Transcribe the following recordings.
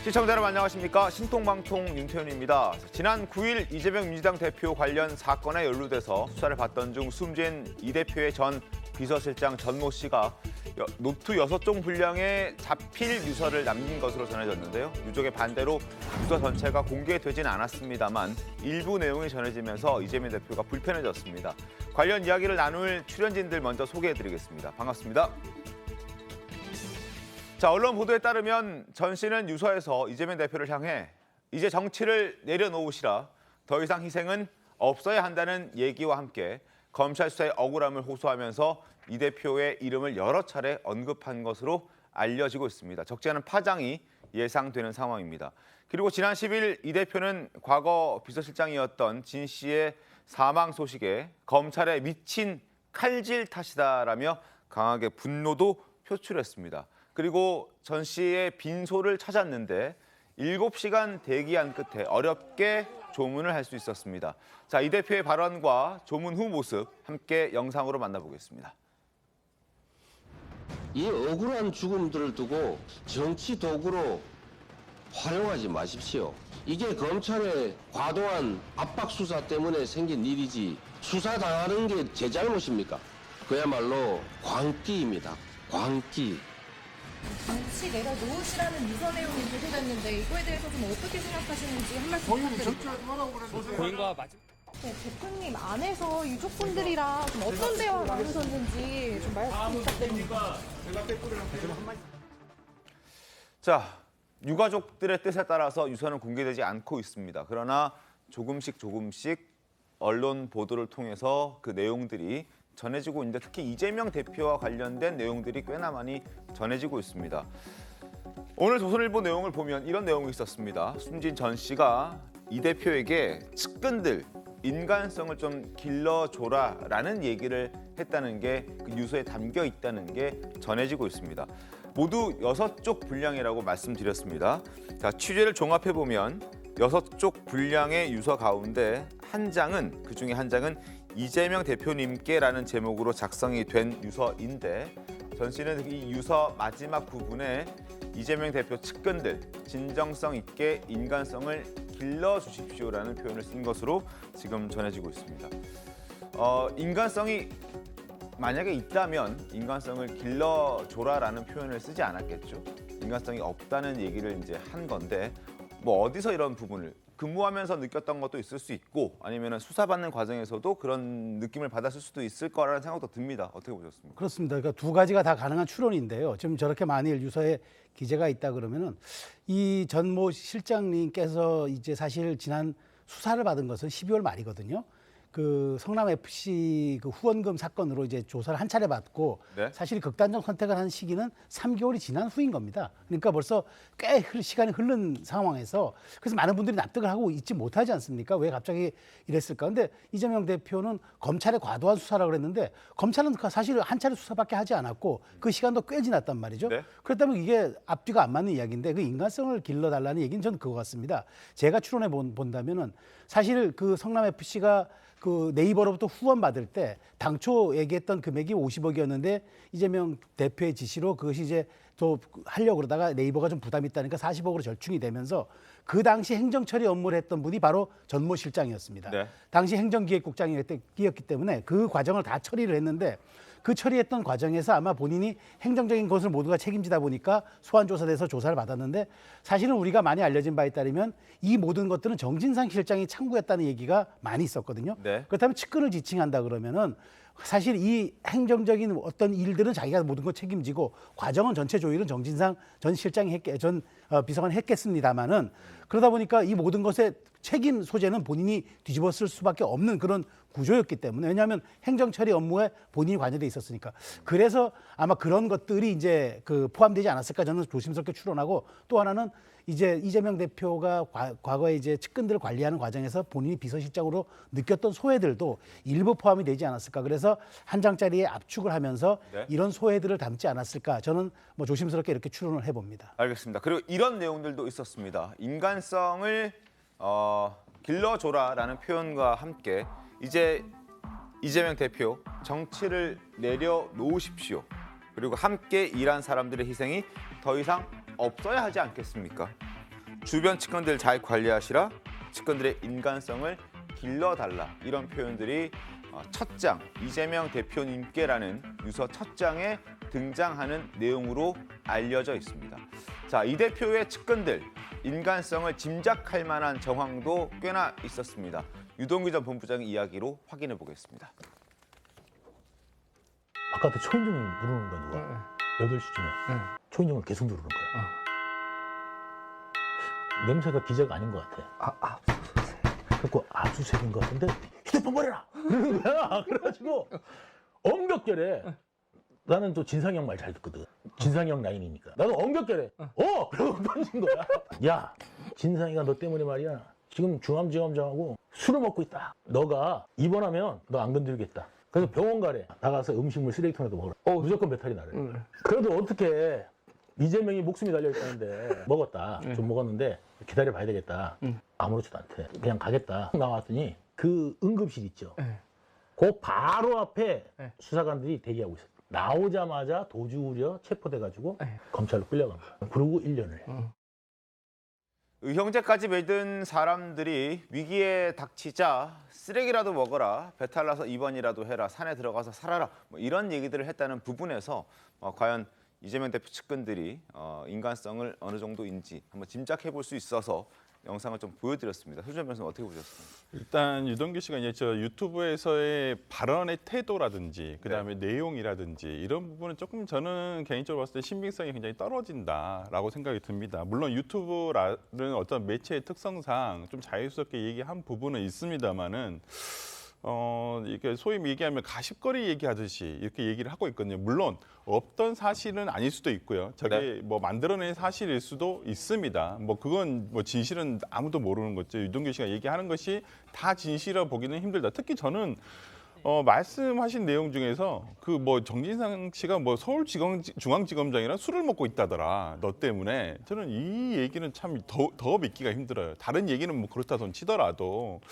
시청자 여러분 안녕하십니까. 신통방통 윤태현입니다. 지난 9일 이재명 민주당 대표 관련 사건에 연루돼서 수사를 받던 중 숨진 이 대표의 전 비서실장 전모 씨가 노트 6종 분량의 자필 유서를 남긴 것으로 전해졌는데요. 유족의 반대로 유서 전체가 공개되지는 않았습니다만 일부 내용이 전해지면서 이재명 대표가 불편해졌습니다. 관련 이야기를 나눌 출연진들 먼저 소개해드리겠습니다. 반갑습니다. 자, 언론 보도에 따르면 전 씨는 유서에서 이재명 대표를 향해 이제 정치를 내려놓으시라, 더 이상 희생은 없어야 한다는 얘기와 함께 검찰 수사의 억울함을 호소하면서 이 대표의 이름을 여러 차례 언급한 것으로 알려지고 있습니다. 적지 않은 파장이 예상되는 상황입니다. 그리고 지난 10일 이 대표는 과거 비서실장이었던 진 씨의 사망 소식에 검찰의 미친 칼질 탓이다라며 강하게 분노도 표출했습니다. 그리고 전 씨의 빈소를 찾았는데 7시간 대기한 끝에 어렵게 조문을 할 수 있었습니다. 자, 이 대표의 발언과 조문 후 모습 함께 영상으로 만나보겠습니다. 이 억울한 죽음들을 두고 정치 도구로 활용하지 마십시오. 이게 검찰의 과도한 압박 수사 때문에 생긴 일이지 수사당하는 게 제 잘못입니까? 그야말로 광기입니다. 광기. 정치 내려놓으시라는 유서 내용이 보도됐는데 이거에 대해서 좀 어떻게 생각하시는지 한 말씀 부탁드립니다. 고인과 마지막 네, 대표님 안에서 유족분들이랑 좀 어떤 대화가 나누셨는지 좀 말씀 부탁드립니다. 자, 유가족들의 뜻에 따라서 유서는 공개되지 않고 있습니다. 그러나 조금씩 언론 보도를 통해서 그 내용들이 전해지고 있는데 특히 이재명 대표와 관련된 내용들이 꽤나 많이 전해지고 있습니다. 오늘 조선일보 내용을 보면 이런 내용이 있었습니다. 숨진 전 씨가 이 대표에게 측근들 인간성을 좀 길러줘라라는 얘기를 했다는 게 그 유서에 담겨 있다는 게 전해지고 있습니다. 모두 6쪽 분량이라고 말씀드렸습니다. 자, 취재를 종합해 보면 6쪽 분량의 유서 가운데 그중에 한 장은 이재명 대표님께라는 제목으로 작성이 된 유서인데 전 씨는 이 유서 마지막 부분에 이재명 대표 측근들 진정성 있게 인간성을 길러주십시오라는 표현을 쓴 것으로 지금 전해지고 있습니다. 인간성이 만약에 있다면 인간성을 길러줘라라는 표현을 쓰지 않았겠죠. 인간성이 없다는 얘기를 이제 한 건데 뭐 어디서 이런 부분을 근무하면서 느꼈던 것도 있을 수 있고 아니면 수사받는 과정에서도 그런 느낌을 받았을 수도 있을 거라는 생각도 듭니다. 어떻게 보셨습니까? 그렇습니다. 그러니까 두 가지가 다 가능한 추론인데요. 지금 저렇게 만일 유서에 기재가 있다 그러면은 이 전모 실장님께서 이제 사실 지난 수사를 받은 것은 12월 말이거든요. 그 성남 FC 그 후원금 사건으로 이제 조사를 한 차례 받고 네. 사실 극단적 선택을 한 시기는 3개월이 지난 후인 겁니다. 그러니까 벌써 꽤 시간이 흐른 상황에서 그래서 많은 분들이 납득을 하고 있지 못하지 않습니까? 왜 갑자기 이랬을까? 근데 이재명 대표는 검찰의 과도한 수사라고 그랬는데 검찰은 사실 한 차례 수사밖에 하지 않았고 그 시간도 꽤 지났단 말이죠. 네. 그렇다면 이게 앞뒤가 안 맞는 이야기인데 그 인간성을 길러달라는 얘기는 저는 그거 같습니다. 제가 추론해 본다면은 사실 그 성남 FC가 그 네이버로부터 후원 받을 때 당초 얘기했던 금액이 50억이었는데 이재명 대표의 지시로 그것이 이제 또 하려고 그러다가 네이버가 좀 부담이 있다니까 40억으로 절충이 되면서 그 당시 행정처리 업무를 했던 분이 바로 전모 실장이었습니다. 네. 당시 행정기획국장이었기 때문에 그 과정을 다 처리를 했는데 그 처리했던 과정에서 아마 본인이 행정적인 것을 모두가 책임지다 보니까 소환조사돼서 조사를 받았는데 사실은 우리가 많이 알려진 바에 따르면 이 모든 것들은 정진상 실장이 참고했다는 얘기가 많이 있었거든요. 네. 그렇다면 측근을 지칭한다 그러면은 사실 이 행정적인 어떤 일들은 자기가 모든 걸 책임지고 과정은 전체 조율은 정진상 전 실장이 비서관이 했겠습니다마는 그러다 보니까 이 모든 것의 책임 소재는 본인이 뒤집어쓸 수밖에 없는 그런 구조였기 때문에 왜냐하면 행정처리 업무에 본인이 관여돼 있었으니까 그래서 아마 그런 것들이 이제 그 포함되지 않았을까 저는 조심스럽게 추론하고 또 하나는 이제 이재명 대표가 과거에 이제 측근들을 관리하는 과정에서 본인이 비서실장으로 느꼈던 소외들도 일부 포함이 되지 않았을까 그래서 한 장짜리에 압축을 하면서 네. 이런 소외들을 담지 않았을까 저는 뭐 조심스럽게 이렇게 추론을 해봅니다. 알겠습니다. 그리고 이런 내용들도 있었습니다. 인간성을 길러줘라라는 표현과 함께 이제 이재명 대표 정치를 내려놓으십시오. 그리고 함께 일한 사람들의 희생이 더 이상 없어야 하지 않겠습니까? 주변 측근들 잘 관리하시라, 측근들의 인간성을 길러달라 이런 표현들이 첫 장, 이재명 대표님께라는 유서 첫 장에 등장하는 내용으로 알려져 있습니다. 자, 이 대표의 측근들, 인간성을 짐작할 만한 정황도 꽤나 있었습니다. 유동규 전 본부장의 이야기로 확인해 보겠습니다. 바깥에 초인종이 누르는 거야, 누가. 8시쯤에 초인종을 계속 누르는 거야. 냄새가 기저가 아닌 것 같아. 그래갖고 압수수색인 것 같은데 휴대폰 버려라! 그러는 거야. 그래가지고 엉겹결에 나는 또 진상이 형 말 잘 듣거든. 진상이 형 라인이니까. 나도 엉겹결에 그러고 던진 거야. 야, 진상이가 너 때문에 말이야. 지금 중암지검장하고 술을 먹고 있다. 너가 입원하면 너 안 건드리겠다. 그래서 병원 가래. 나가서 음식물 쓰레기통에도 먹으라. 무조건 배탈이 나래. 그래도 어떻게 이재명이 목숨이 달려있다는데 먹었다. 좀 먹었는데 기다려봐야 되겠다. 아무렇지도 않대. 그냥 가겠다. 나왔더니 그 응급실 있죠. 그 바로 앞에 수사관들이 대기하고 있었어. 나오자마자 도주 우려 체포돼가지고 검찰로 끌려간 거야. 그러고 1년을. 의형제까지 맺은 사람들이 위기에 닥치자 쓰레기라도 먹어라, 배탈 나서 입원이라도 해라, 산에 들어가서 살아라, 뭐 이런 얘기들을 했다는 부분에서 과연 이재명 대표 측근들이 인간성을 어느 정도인지 한번 짐작해 볼 수 있어서 영상을 좀 보여드렸습니다. 소준 변호사님 어떻게 보셨어요? 일단 유동규 씨가 이제 저 유튜브에서의 발언의 태도라든지 그다음에 내용이라든지 이런 부분은 조금 저는 개인적으로 봤을 때 신빙성이 굉장히 떨어진다라고 생각이 듭니다. 물론 유튜브라는 어떤 매체의 특성상 좀 자유스럽게 얘기한 부분은 있습니다만은 이게 소위 얘기하면 가십거리 얘기하듯이 이렇게 얘기를 하고 있거든요. 물론 없던 사실은 아닐 수도 있고요. 저게 뭐 만들어낸 사실일 수도 있습니다. 뭐 그건 뭐 진실은 아무도 모르는 거죠. 유동규 씨가 얘기하는 것이 다 진실이라고 보기는 힘들다. 특히 저는 말씀하신 내용 중에서 그 뭐 정진상 씨가 뭐 서울중앙지검장이랑 술을 먹고 있다더라. 너 때문에. 저는 이 얘기는 참 더 믿기가 힘들어요. 다른 얘기는 뭐 그렇다 손 치더라도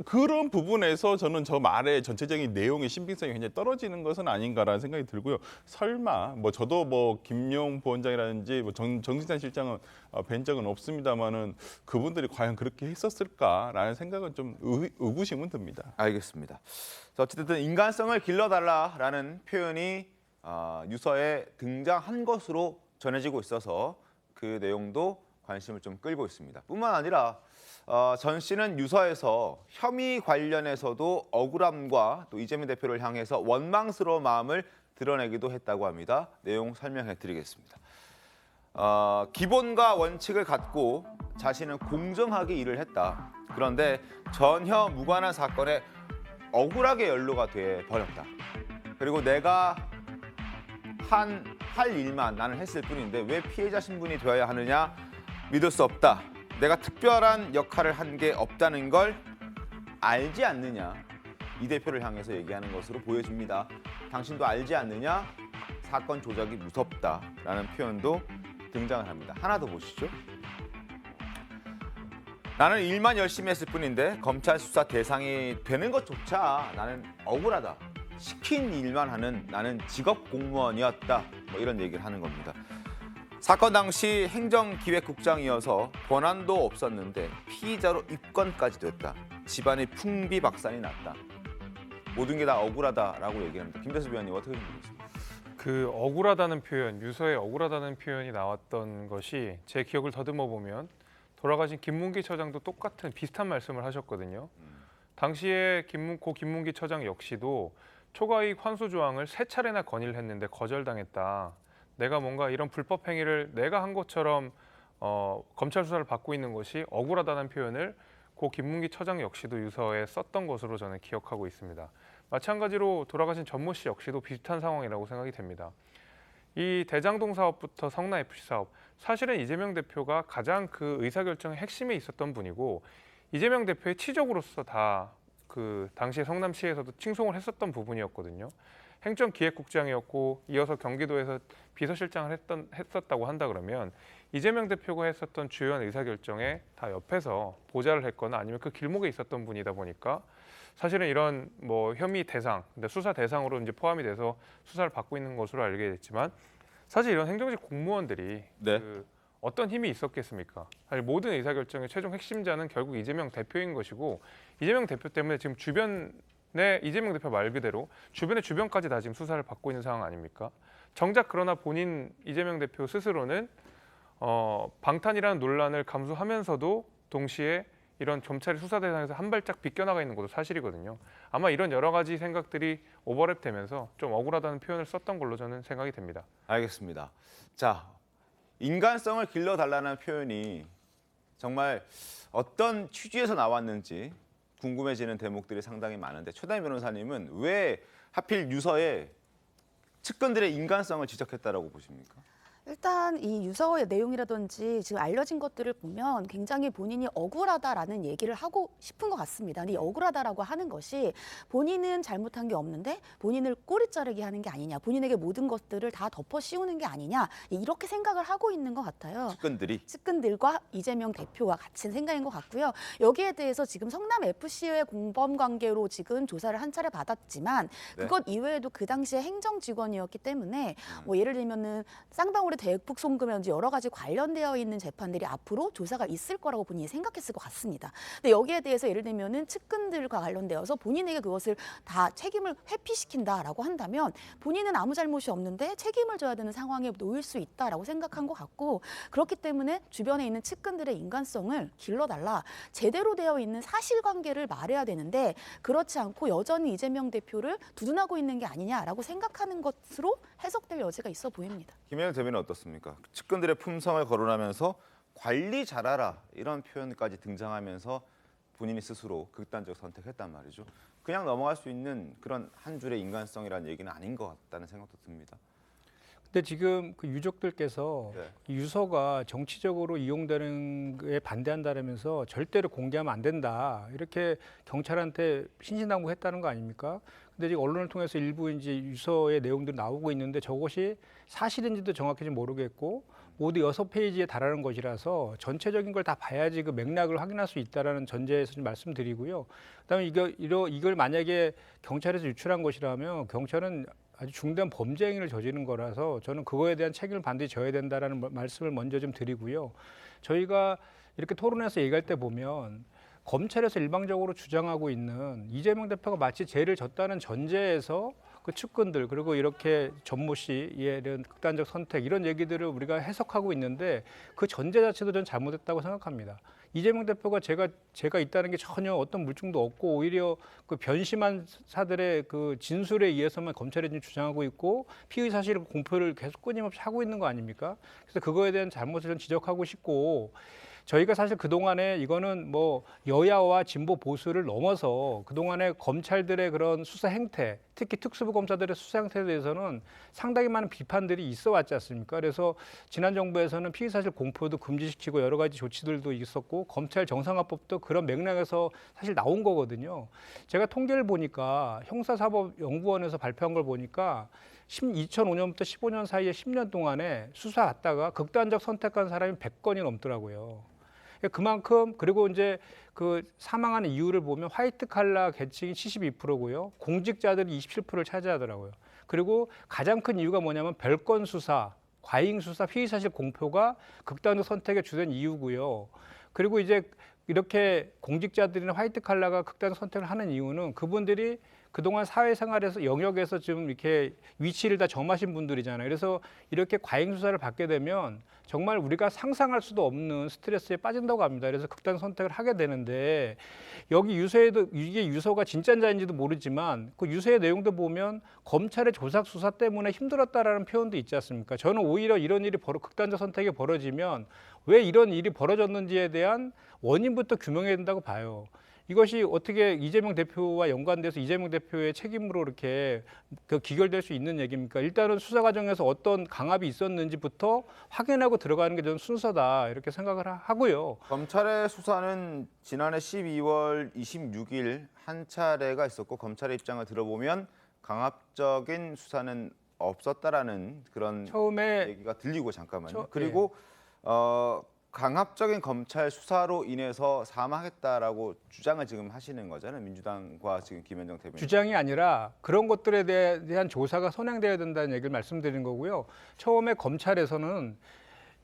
그런 부분에서 저는 저 말의 전체적인 내용의 신빙성이 굉장히 떨어지는 것은 아닌가라는 생각이 들고요. 설마 뭐 저도 뭐 김용 부원장이라든지 뭐 정진상 실장은 뵌 적은 없습니다만은 그분들이 과연 그렇게 했었을까라는 생각은 좀 의구심은 듭니다. 알겠습니다. 어쨌든 인간성을 길러달라라는 표현이 유서에 등장한 것으로 전해지고 있어서 그 내용도 관심을 좀 끌고 있습니다. 뿐만 아니라 전 씨는 유서에서 혐의 관련해서도 억울함과 또 이재명 대표를 향해서 원망스러운 마음을 드러내기도 했다고 합니다. 내용 설명해 드리겠습니다. 기본과 원칙을 갖고 자신은 공정하게 일을 했다. 그런데 전혀 무관한 사건에 억울하게 연루가 돼 버렸다. 그리고 내가 할 일만 나는 했을 뿐인데 왜 피해자 신분이 되어야 하느냐? 믿을 수 없다. 내가 특별한 역할을 한 게 없다는 걸 알지 않느냐? 이 대표를 향해서 얘기하는 것으로 보여집니다. 당신도 알지 않느냐? 사건 조작이 무섭다라는 표현도 등장을 합니다. 하나 더 보시죠. 나는 일만 열심히 했을 뿐인데 검찰 수사 대상이 되는 것조차 나는 억울하다. 시킨 일만 하는 나는 직업 공무원이었다. 뭐 이런 얘기를 하는 겁니다. 사건 당시 행정기획국장이어서 권한도 없었는데 피의자로 입건까지 됐다. 집안이 풍비박산이 났다. 모든 게 다 억울하다라고 얘기합니다. 김대수 위원님 어떻게 보십니까? 그 억울하다는 표현, 유서에 억울하다는 표현이 나왔던 것이 제 기억을 더듬어 보면 돌아가신 김문기 처장도 똑같은 비슷한 말씀을 하셨거든요. 당시에 고 김문기 처장 역시도 초과이익 환수 조항을 3차례나 건의를 했는데 거절당했다. 내가 뭔가 이런 불법 행위를 내가 한 것처럼 검찰 수사를 받고 있는 것이 억울하다는 표현을 고 김문기 처장 역시도 유서에 썼던 것으로 저는 기억하고 있습니다. 마찬가지로 돌아가신 전모 씨 역시도 비슷한 상황이라고 생각이 됩니다. 이 대장동 사업부터 성남FC 사업, 사실은 이재명 대표가 가장 그 의사결정의 핵심에 있었던 분이고 이재명 대표의 치적으로서 다 그 당시에 성남시에서도 칭송을 했었던 부분이었거든요. 행정기획국장이었고 이어서 경기도에서 비서실장을 했었다고 한다 그러면 이재명 대표가 했었던 주요한 의사결정에 다 옆에서 보좌를 했거나 아니면 그 길목에 있었던 분이다 보니까 사실은 이런 뭐 혐의 대상, 수사 대상으로 이제 포함이 돼서 수사를 받고 있는 것으로 알게 됐지만 사실 이런 행정직 공무원들이 네. 그 어떤 힘이 있었겠습니까? 사실 모든 의사결정의 최종 핵심자는 결국 이재명 대표인 것이고 이재명 대표 때문에 지금 주변에 이재명 대표 말 그대로 주변의 주변까지 다 지금 수사를 받고 있는 상황 아닙니까? 정작 그러나 본인 이재명 대표 스스로는 방탄이라는 논란을 감수하면서도 동시에 이런 검찰의 수사 대상에서 한 발짝 비껴나가 있는 것도 사실이거든요. 아마 이런 여러 가지 생각들이 오버랩되면서 좀 억울하다는 표현을 썼던 걸로 저는 생각이 됩니다. 알겠습니다. 자, 인간성을 길러달라는 표현이 정말 어떤 취지에서 나왔는지 궁금해지는 대목들이 상당히 많은데 최다인 변호사님은 왜 하필 유서에 측근들의 인간성을 지적했다라고 보십니까? 일단 이 유서의 내용이라든지 지금 알려진 것들을 보면 굉장히 본인이 억울하다라는 얘기를 하고 싶은 것 같습니다. 근데 이 억울하다라고 하는 것이 본인은 잘못한 게 없는데 본인을 꼬리 자르게 하는 게 아니냐, 본인에게 모든 것들을 다 덮어 씌우는 게 아니냐 이렇게 생각을 하고 있는 것 같아요. 측근들과 이재명 대표와 같은 생각인 것 같고요. 여기에 대해서 지금 성남 FC의 공범 관계로 지금 조사를 한 차례 받았지만 그것 이외에도 그 당시에 행정 직원이었기 때문에 뭐 예를 들면은 쌍방울의 대북 송금이라든지 여러 가지 관련되어 있는 재판들이 앞으로 조사가 있을 거라고 본인이 생각했을 것 같습니다. 근데 여기에 대해서 예를 들면은 측근들과 관련되어서 본인에게 그것을 다 책임을 회피시킨다라고 한다면 본인은 아무 잘못이 없는데 책임을 져야 되는 상황에 놓일 수 있다라고 생각한 것 같고 그렇기 때문에 주변에 있는 측근들의 인간성을 길러달라. 제대로 되어 있는 사실관계를 말해야 되는데 그렇지 않고 여전히 이재명 대표를 두둔하고 있는 게 아니냐라고 생각하는 것으로 해석될 여지가 있어 보입니다. 김현우 대변인 어떻습니까? 측근들의 품성을 거론하면서 관리 잘하라 이런 표현까지 등장하면서 본인이 스스로 극단적 선택했단 말이죠. 그냥 넘어갈 수 있는 그런 한 줄의 인간성이라는 얘기는 아닌 것 같다는 생각도 듭니다. 근데 지금 그 유족들께서 이 유서가 정치적으로 이용되는 게 반대한다면서 절대로 공개하면 안 된다 이렇게 경찰한테 신신당부했다는 거 아닙니까? 근데 지금 언론을 통해서 일부 이제 유서의 내용들이 나오고 있는데 저것이 사실인지도 정확히 모르겠고 모두 6페이지에 달하는 것이라서 전체적인 걸 다 봐야지 그 맥락을 확인할 수 있다라는 전제에서 좀 말씀드리고요. 그다음에 이걸 만약에 경찰에서 유출한 것이라면 경찰은 아주 중대한 범죄 행위를 저지른 거라서 저는 그거에 대한 책임을 반드시 져야 된다라는 말씀을 먼저 좀 드리고요. 저희가 이렇게 토론해서 얘기할 때 보면 검찰에서 일방적으로 주장하고 있는 이재명 대표가 마치 죄를 졌다는 전제에서 그 측근들 그리고 이렇게 전모 씨의 이런 극단적 선택 이런 얘기들을 우리가 해석하고 있는데 그 전제 자체도 전 잘못했다고 생각합니다. 이재명 대표가 제가 있다는 게 전혀 어떤 물증도 없고 오히려 그 변심한 사들의 그 진술에 의해서만 검찰이 지금 주장하고 있고 피의 사실 공표를 계속 끊임없이 하고 있는 거 아닙니까? 그래서 그거에 대한 잘못을 좀 지적하고 싶고 저희가 사실 그동안에 이거는 뭐 여야와 진보 보수를 넘어서 그동안에 검찰들의 그런 수사 행태, 특히 특수부 검사들의 수사 행태에 대해서는 상당히 많은 비판들이 있어 왔지 않습니까? 그래서 지난 정부에서는 피의사실 공표도 금지시키고 여러 가지 조치들도 있었고 검찰 정상화법도 그런 맥락에서 사실 나온 거거든요. 제가 통계를 보니까 형사사법연구원에서 발표한 걸 보니까 2005년부터 15년 사이에 10년 동안에 수사 갔다가 극단적 선택한 사람이 100건이 넘더라고요. 그만큼 그리고 이제 그 사망하는 이유를 보면 화이트 칼라 계층이 72%고요. 공직자들이 27%를 차지하더라고요. 그리고 가장 큰 이유가 뭐냐면 별건 수사, 과잉 수사, 피의 사실 공표가 극단적 선택의 주된 이유고요. 그리고 이제 이렇게 공직자들이나 화이트 칼라가 극단적 선택을 하는 이유는 그분들이 그동안 사회생활에서 영역에서 좀 이렇게 위치를 다 점하신 분들이잖아요. 그래서 이렇게 과잉 수사를 받게 되면 정말 우리가 상상할 수도 없는 스트레스에 빠진다고 합니다. 그래서 극단 선택을 하게 되는데 여기 유서에도 이게 유서가 진짜인지도 모르지만 그 유서의 내용도 보면 검찰의 조작 수사 때문에 힘들었다라는 표현도 있지 않습니까? 저는 오히려 이런 일이 극단적 선택이 벌어지면 왜 이런 일이 벌어졌는지에 대한 원인부터 규명해야 된다고 봐요. 이것이 어떻게 이재명 대표와 연관돼서 이재명 대표의 책임으로 이렇게 기결될 수 있는 얘기입니까? 일단은 수사 과정에서 어떤 강압이 있었는지부터 확인하고 들어가는 게 저는 순서다 이렇게 생각을 하고요. 검찰의 수사는 지난해 12월 26일 한 차례가 있었고 검찰의 입장을 들어보면 강압적인 수사는 없었다라는 그런 처음에 얘기가 들리고 잠깐만요. 예. 그리고 강압적인 검찰 수사로 인해서 사망했다라고 주장을 지금 하시는 거잖아요. 민주당과 지금 김현정 대변인. 주장이 아니라 그런 것들에 대한 조사가 선행돼야 된다는 얘기를 말씀드린 거고요. 처음에 검찰에서는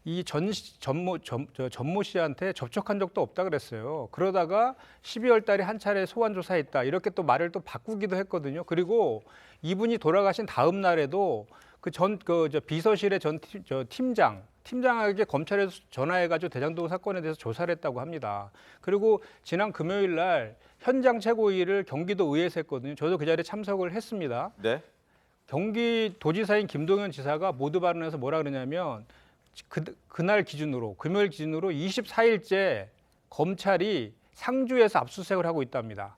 이 전모 씨한테 접촉한 적도 없다 그랬어요. 그러다가 12월 달에 한 차례 소환 조사했다. 이렇게 또 말을 또 바꾸기도 했거든요. 그리고 이분이 돌아가신 다음 날에도 비서실의 팀장에게 검찰에서 전화해가지고 대장동 사건에 대해서 조사를 했다고 합니다. 그리고 지난 금요일 날 현장 최고위를 경기도 의회에서 했거든요. 저도 그 자리에 참석을 했습니다. 네. 경기도지사인 김동연 지사가 모두 발언해서 뭐라 그러냐면 그날 기준으로 금요일 기준으로 24일째 검찰이 상주에서 압수수색을 하고 있답니다.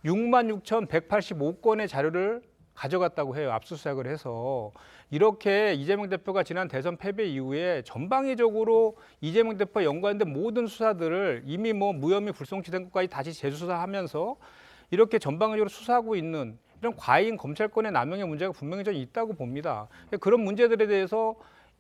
66,185건의 자료를 가져갔다고 해요. 압수수색을 해서. 이렇게 이재명 대표가 지난 대선 패배 이후에 전방위적으로 이재명 대표와 연관된 모든 수사들을 이미 무혐의 불송치된 것까지 다시 재수사하면서 이렇게 전방위적으로 수사하고 있는 이런 과잉 검찰권의 남용의 문제가 분명히 저는 있다고 봅니다. 그런 문제들에 대해서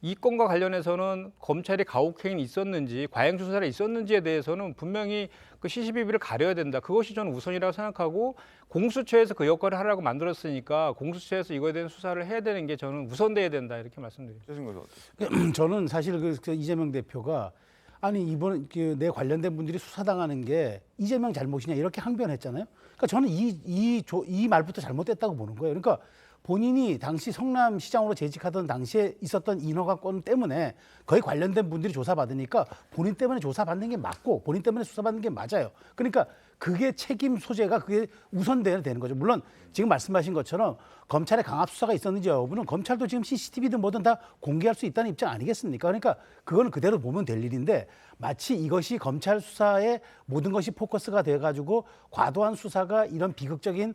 이 건과 관련해서는 검찰이 가혹행위 있었는지 과잉 수사가 있었는지에 대해서는 분명히 그 시시비비를 가려야 된다. 그것이 저는 우선이라고 생각하고 공수처에서 그 역할을 하라고 만들었으니까 공수처에서 이거에 대한 수사를 해야 되는 게 저는 우선돼야 된다 이렇게 말씀드립니다. 저는 사실 그 이재명 대표가 아니 이번 내 관련된 분들이 수사당하는 게 이재명 잘못이냐 이렇게 항변했잖아요. 그러니까 저는 이 말부터 잘못됐다고 보는 거예요. 그러니까 본인이 당시 성남시장으로 재직하던 당시에 있었던 인허가권 때문에 거의 관련된 분들이 조사받으니까 본인 때문에 조사받는 게 맞고 본인 때문에 수사받는 게 맞아요. 그러니까 그게 책임 소재가 그게 우선돼야 되는 거죠. 물론 지금 말씀하신 것처럼 검찰의 강압 수사가 있었는지 여부는 검찰도 지금 CCTV든 뭐든 다 공개할 수 있다는 입장 아니겠습니까? 그러니까 그거는 그대로 보면 될 일인데 마치 이것이 검찰 수사의 모든 것이 포커스가 돼가지고 과도한 수사가 이런 비극적인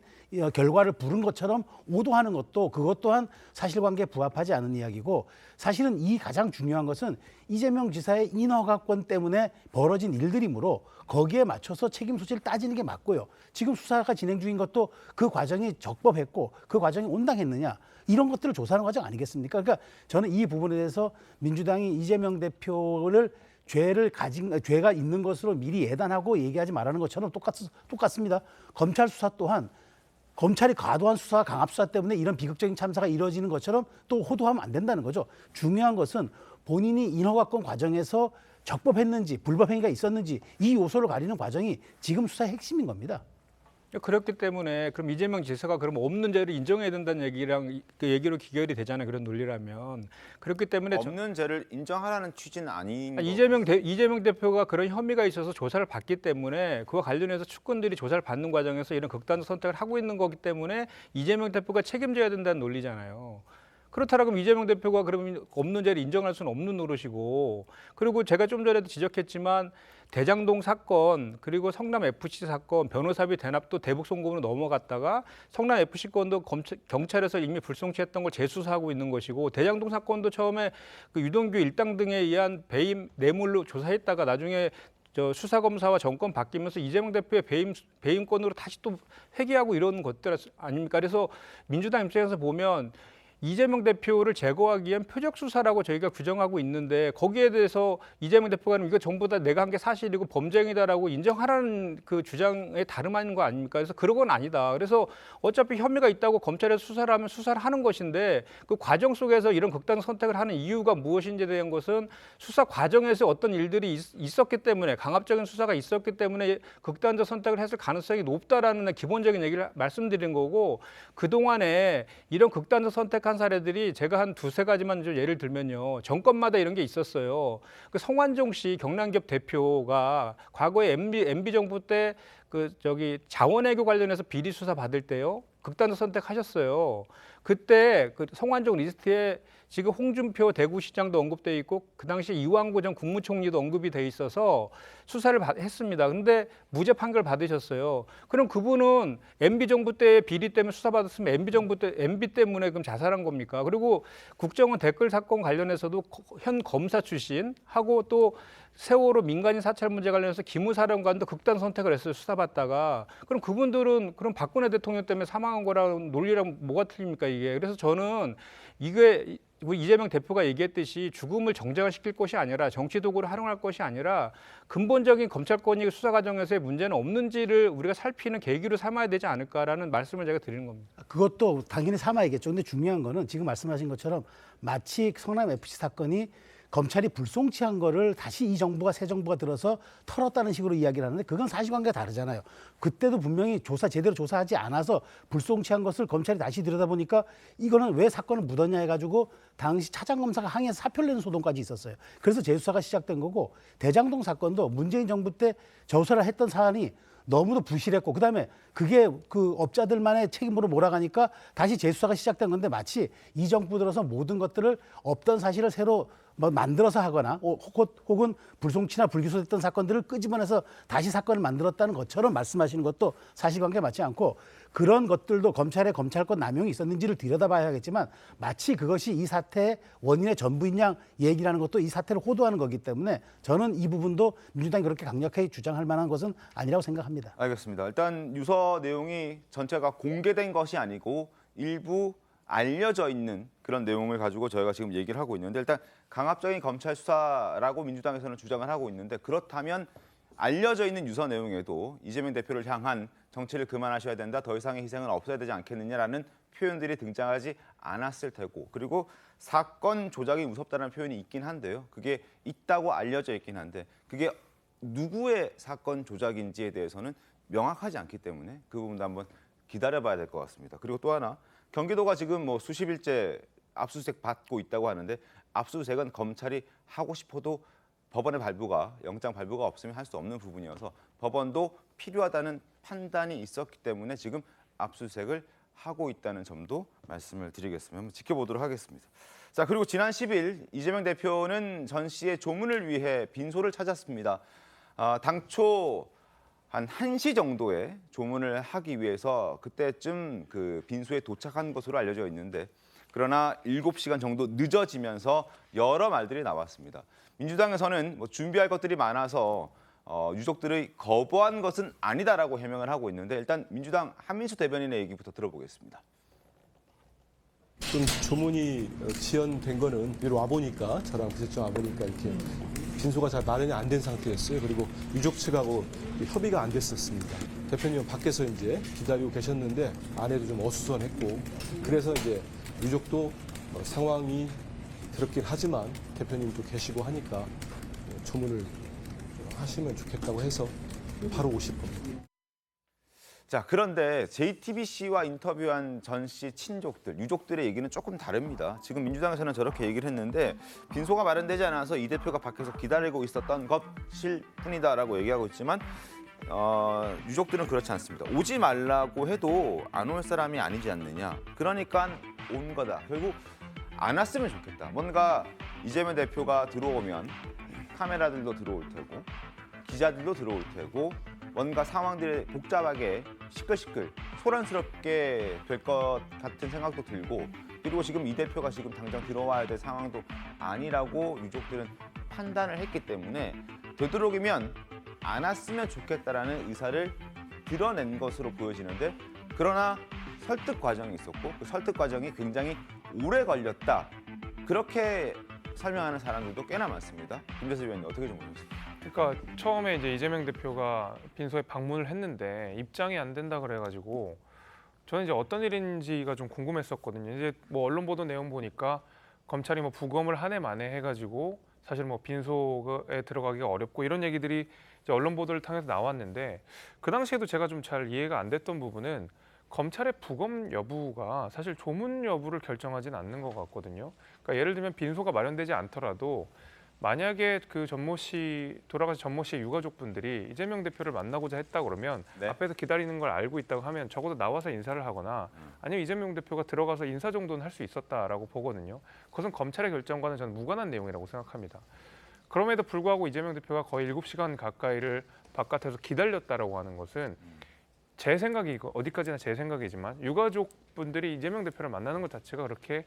결과를 부른 것처럼 오도하는 것도 그것 또한 사실관계에 부합하지 않은 이야기고 사실은 이 가장 중요한 것은 이재명 지사의 인허가권 때문에 벌어진 일들이므로 거기에 맞춰서 책임 소재를 따지는 게 맞고요. 지금 수사가 진행 중인 것도 그 과정이 적법했고 그 과정이 온당했느냐 이런 것들을 조사하는 과정 아니겠습니까? 그러니까 저는 이 부분에 대해서 민주당이 이재명 대표를 죄가 있는 것으로 미리 예단하고 얘기하지 말라는 것처럼 똑같습니다. 검찰 수사 또한 검찰이 과도한 수사, 강압 수사 때문에 이런 비극적인 참사가 이루어지는 것처럼 또 호도하면 안 된다는 거죠. 중요한 것은 본인이 인허가권 과정에서 적법했는지 불법행위가 있었는지 이 요소를 가리는 과정이 지금 수사의 핵심인 겁니다. 그렇기 때문에 그럼 이재명 지사가 그럼 없는 죄를 인정해야 된다는 얘기랑 그 얘기로 귀결이 되잖아요. 그런 논리라면. 그렇기 때문에 없는 죄를 인정하라는 취지는 아닌 거. 이재명 대표가 그런 혐의가 있어서 조사를 받기 때문에 그와 관련해서 측근들이 조사를 받는 과정에서 이런 극단적 선택을 하고 있는 거기 때문에 이재명 대표가 책임져야 된다는 논리잖아요. 그렇다면 이재명 대표가 그러면 없는 죄를 인정할 수는 없는 노릇이고 그리고 제가 좀 전에도 지적했지만 대장동 사건 그리고 성남FC 사건 변호사비 대납도 대북 송금으로 넘어갔다가 성남FC 건도 경찰에서 이미 불송치했던 걸 재수사하고 있는 것이고 대장동 사건도 처음에 그 유동규 일당 등에 의한 배임 뇌물로 조사했다가 나중에 수사검사와 정권 바뀌면서 이재명 대표의 배임권으로 다시 또 회귀하고 이런 것들 아닙니까? 그래서 민주당 입장에서 보면 이재명 대표를 제거하기 위한 표적 수사라고 저희가 규정하고 있는데 거기에 대해서 이재명 대표가 이거 전부 다 내가 한 게 사실이고 범죄행위다라고 인정하라는 그 주장에 다름 아닌 거 아닙니까? 그래서 그런 건 아니다. 그래서 어차피 혐의가 있다고 검찰에서 수사를 하면 수사를 하는 것인데 그 과정 속에서 이런 극단 선택을 하는 이유가 무엇인지에 대한 것은 수사 과정에서 어떤 일들이 있었기 때문에 강압적인 수사가 있었기 때문에 극단적 선택을 했을 가능성이 높다라는 기본적인 얘기를 말씀드린 거고 그동안에 이런 극단적 선택 한 사례들이 제가 한 두세 가지만 좀 예를 들면요. 정권마다 이런 게 있었어요. 그 성완종 씨 경남기업 대표가 과거에 MB 정부 때 자원외교 관련해서 비리 수사 받을 때요. 극단적 선택하셨어요. 그때 그 성완종 리스트에 지금 홍준표 대구시장도 언급돼 있고 그 당시 이완구 전 국무총리도 언급이 돼 있어서 수사를 했습니다. 근데 무죄 판결 받으셨어요. 그럼 그분은 MB 정부 때 비리 때문에 수사받았으면 MB 때문에 그럼 자살한 겁니까? 그리고 국정원 댓글 사건 관련해서도 현 검사 출신 하고 또 세월호 민간인 사찰 문제 관련해서 기무사령관도 극단 선택을 했어요. 수사받다가. 그럼 그분들은 그럼 박근혜 대통령 때문에 사망한 거랑 논리랑 뭐가 틀립니까 이게. 그래서 저는 이게 이재명 대표가 얘기했듯이 죽음을 정쟁화시킬 것이 아니라 정치 도구로 활용할 것이 아니라 근본적인 검찰권익 수사 과정에서의 문제는 없는지를 우리가 살피는 계기로 삼아야 되지 않을까라는 말씀을 제가 드리는 겁니다. 그것도 당연히 삼아야겠죠. 근데 중요한 거는 지금 말씀하신 것처럼 마치 성남FC 사건이 검찰이 불송치한 거를 다시 이 정부가 새 정부가 들어서 털었다는 식으로 이야기를 하는데 그건 사실관계가 다르잖아요. 그때도 분명히 제대로 조사하지 않아서 불송치한 것을 검찰이 다시 들여다보니까 이거는 왜 사건을 묻었냐 해가지고 당시 차장검사가 항의해서 사표를 내는 소동까지 있었어요. 그래서 재수사가 시작된 거고 대장동 사건도 문재인 정부 때 조사를 했던 사안이 너무도 부실했고 그다음에 그게 그 업자들만의 책임으로 몰아가니까 다시 재수사가 시작된 건데 마치 이 정부 들어서 모든 것들을 없던 사실을 새로 뭐 만들어서 하거나 혹은 불송치나 불기소됐던 사건들을 끄집어내서 다시 사건을 만들었다는 것처럼 말씀하시는 것도 사실관계에 맞지 않고 그런 것들도 검찰의 검찰권 남용이 있었는지를 들여다봐야겠지만 마치 그것이 이 사태의 원인의 전부인 양 얘기라는 것도 이 사태를 호도하는 거기 때문에 저는 이 부분도 민주당이 그렇게 강력하게 주장할 만한 것은 아니라고 생각합니다. 알겠습니다. 일단 유서 내용이 전체가 공개된 것이 아니고 일부 알려져 있는 그런 내용을 가지고 저희가 지금 얘기를 하고 있는데 일단 강압적인 검찰 수사라고 민주당에서는 주장을 하고 있는데 그렇다면 알려져 있는 유서 내용에도 이재명 대표를 향한 정치를 그만하셔야 된다, 더 이상의 희생은 없어야 되지 않겠느냐라는 표현들이 등장하지 않았을 테고 그리고 사건 조작이 무섭다는 표현이 있긴 한데요. 그게 있다고 알려져 있긴 한데 그게 누구의 사건 조작인지에 대해서는 명확하지 않기 때문에 그 부분도 한번 기다려봐야 될 것 같습니다. 그리고 또 하나 경기도가 지금 뭐 수십 일째 압수수색 받고 있다고 하는데 압수수색은 검찰이 하고 싶어도 법원의 발부가 영장 발부가 없으면 할 수 없는 부분이어서 법원도 필요하다는 판단이 있었기 때문에 지금 압수수색을 하고 있다는 점도 말씀을 드리겠습니다. 한번 지켜보도록 하겠습니다. 자 그리고 지난 10일 이재명 대표는 전 씨의 조문을 위해 빈소를 찾았습니다. 당초 한 1시 정도에 조문을 하기 위해서 그때쯤 그 빈소에 도착한 것으로 알려져 있는데 그러나 7시간 정도 늦어지면서 여러 말들이 나왔습니다. 민주당에서는 뭐 준비할 것들이 많아서 유족들의 거부한 것은 아니다라고 해명을 하고 있는데 일단 민주당 한민수 대변인의 얘기부터 들어보겠습니다. 좀 조문이 지연된 거는 여기 와보니까 저랑 비서청 와보니까 이렇게 빈소가 잘 마련이 안 된 상태였어요. 그리고 유족 측하고 협의가 안 됐었습니다. 대표님은 밖에서 이제 기다리고 계셨는데 안에도 좀 어수선했고 그래서 이제 유족도 상황이 그렇긴 하지만 대표님도 계시고 하니까 조문을 하시면 좋겠다고 해서 바로 오실 겁니다. 자 그런데 JTBC와 인터뷰한 전 씨 친족들, 유족들의 얘기는 조금 다릅니다. 지금 민주당에서는 저렇게 얘기를 했는데 빈소가 마련되지 않아서 이 대표가 밖에서 기다리고 있었던 것일 뿐이다라고 얘기하고 있지만 유족들은 그렇지 않습니다. 오지 말라고 해도 안 올 사람이 아니지 않느냐. 그러니까 온 거다. 결국 안 왔으면 좋겠다. 뭔가 이재명 대표가 들어오면 카메라들도 들어올 테고 기자들도 들어올 테고 뭔가 상황들이 복잡하게 시끌시끌 소란스럽게 될 것 같은 생각도 들고 그리고 지금 이 대표가 지금 당장 들어와야 될 상황도 아니라고 유족들은 판단을 했기 때문에 되도록이면 안 왔으면 좋겠다라는 의사를 드러낸 것으로 보여지는데 그러나 설득 과정이 있었고 그 설득 과정이 굉장히 오래 걸렸다. 그렇게 설명하는 사람들도 꽤나 많습니다. 김재수 위원님 어떻게 좀 보셨습니까? 그러니까 처음에 이제 이재명 대표가 빈소에 방문을 했는데 입장이 안 된다 그래가지고 저는 이제 어떤 일인지가 좀 궁금했었거든요. 이제 뭐 언론 보도 내용 보니까 검찰이 뭐 부검을 한 해 만에 해가지고 사실 뭐 빈소에 들어가기가 어렵고 이런 얘기들이 이제 언론 보도를 통해서 나왔는데 그 당시에도 제가 좀 잘 이해가 안 됐던 부분은 검찰의 부검 여부가 사실 조문 여부를 결정하지는 않는 것 같거든요. 그러니까 예를 들면 빈소가 마련되지 않더라도 만약에 그 돌아가신 전모 씨의 유가족분들이 이재명 대표를 만나고자 했다 그러면 네. 앞에서 기다리는 걸 알고 있다고 하면 적어도 나와서 인사를 하거나 아니면 이재명 대표가 들어가서 인사 정도는 할 수 있었다라고 보거든요. 그것은 검찰의 결정과는 저는 무관한 내용이라고 생각합니다. 그럼에도 불구하고 이재명 대표가 거의 7시간 가까이를 바깥에서 기다렸다라고 하는 것은 제 생각이 어디까지나 제 생각이지만 유가족분들이 이재명 대표를 만나는 것 자체가 그렇게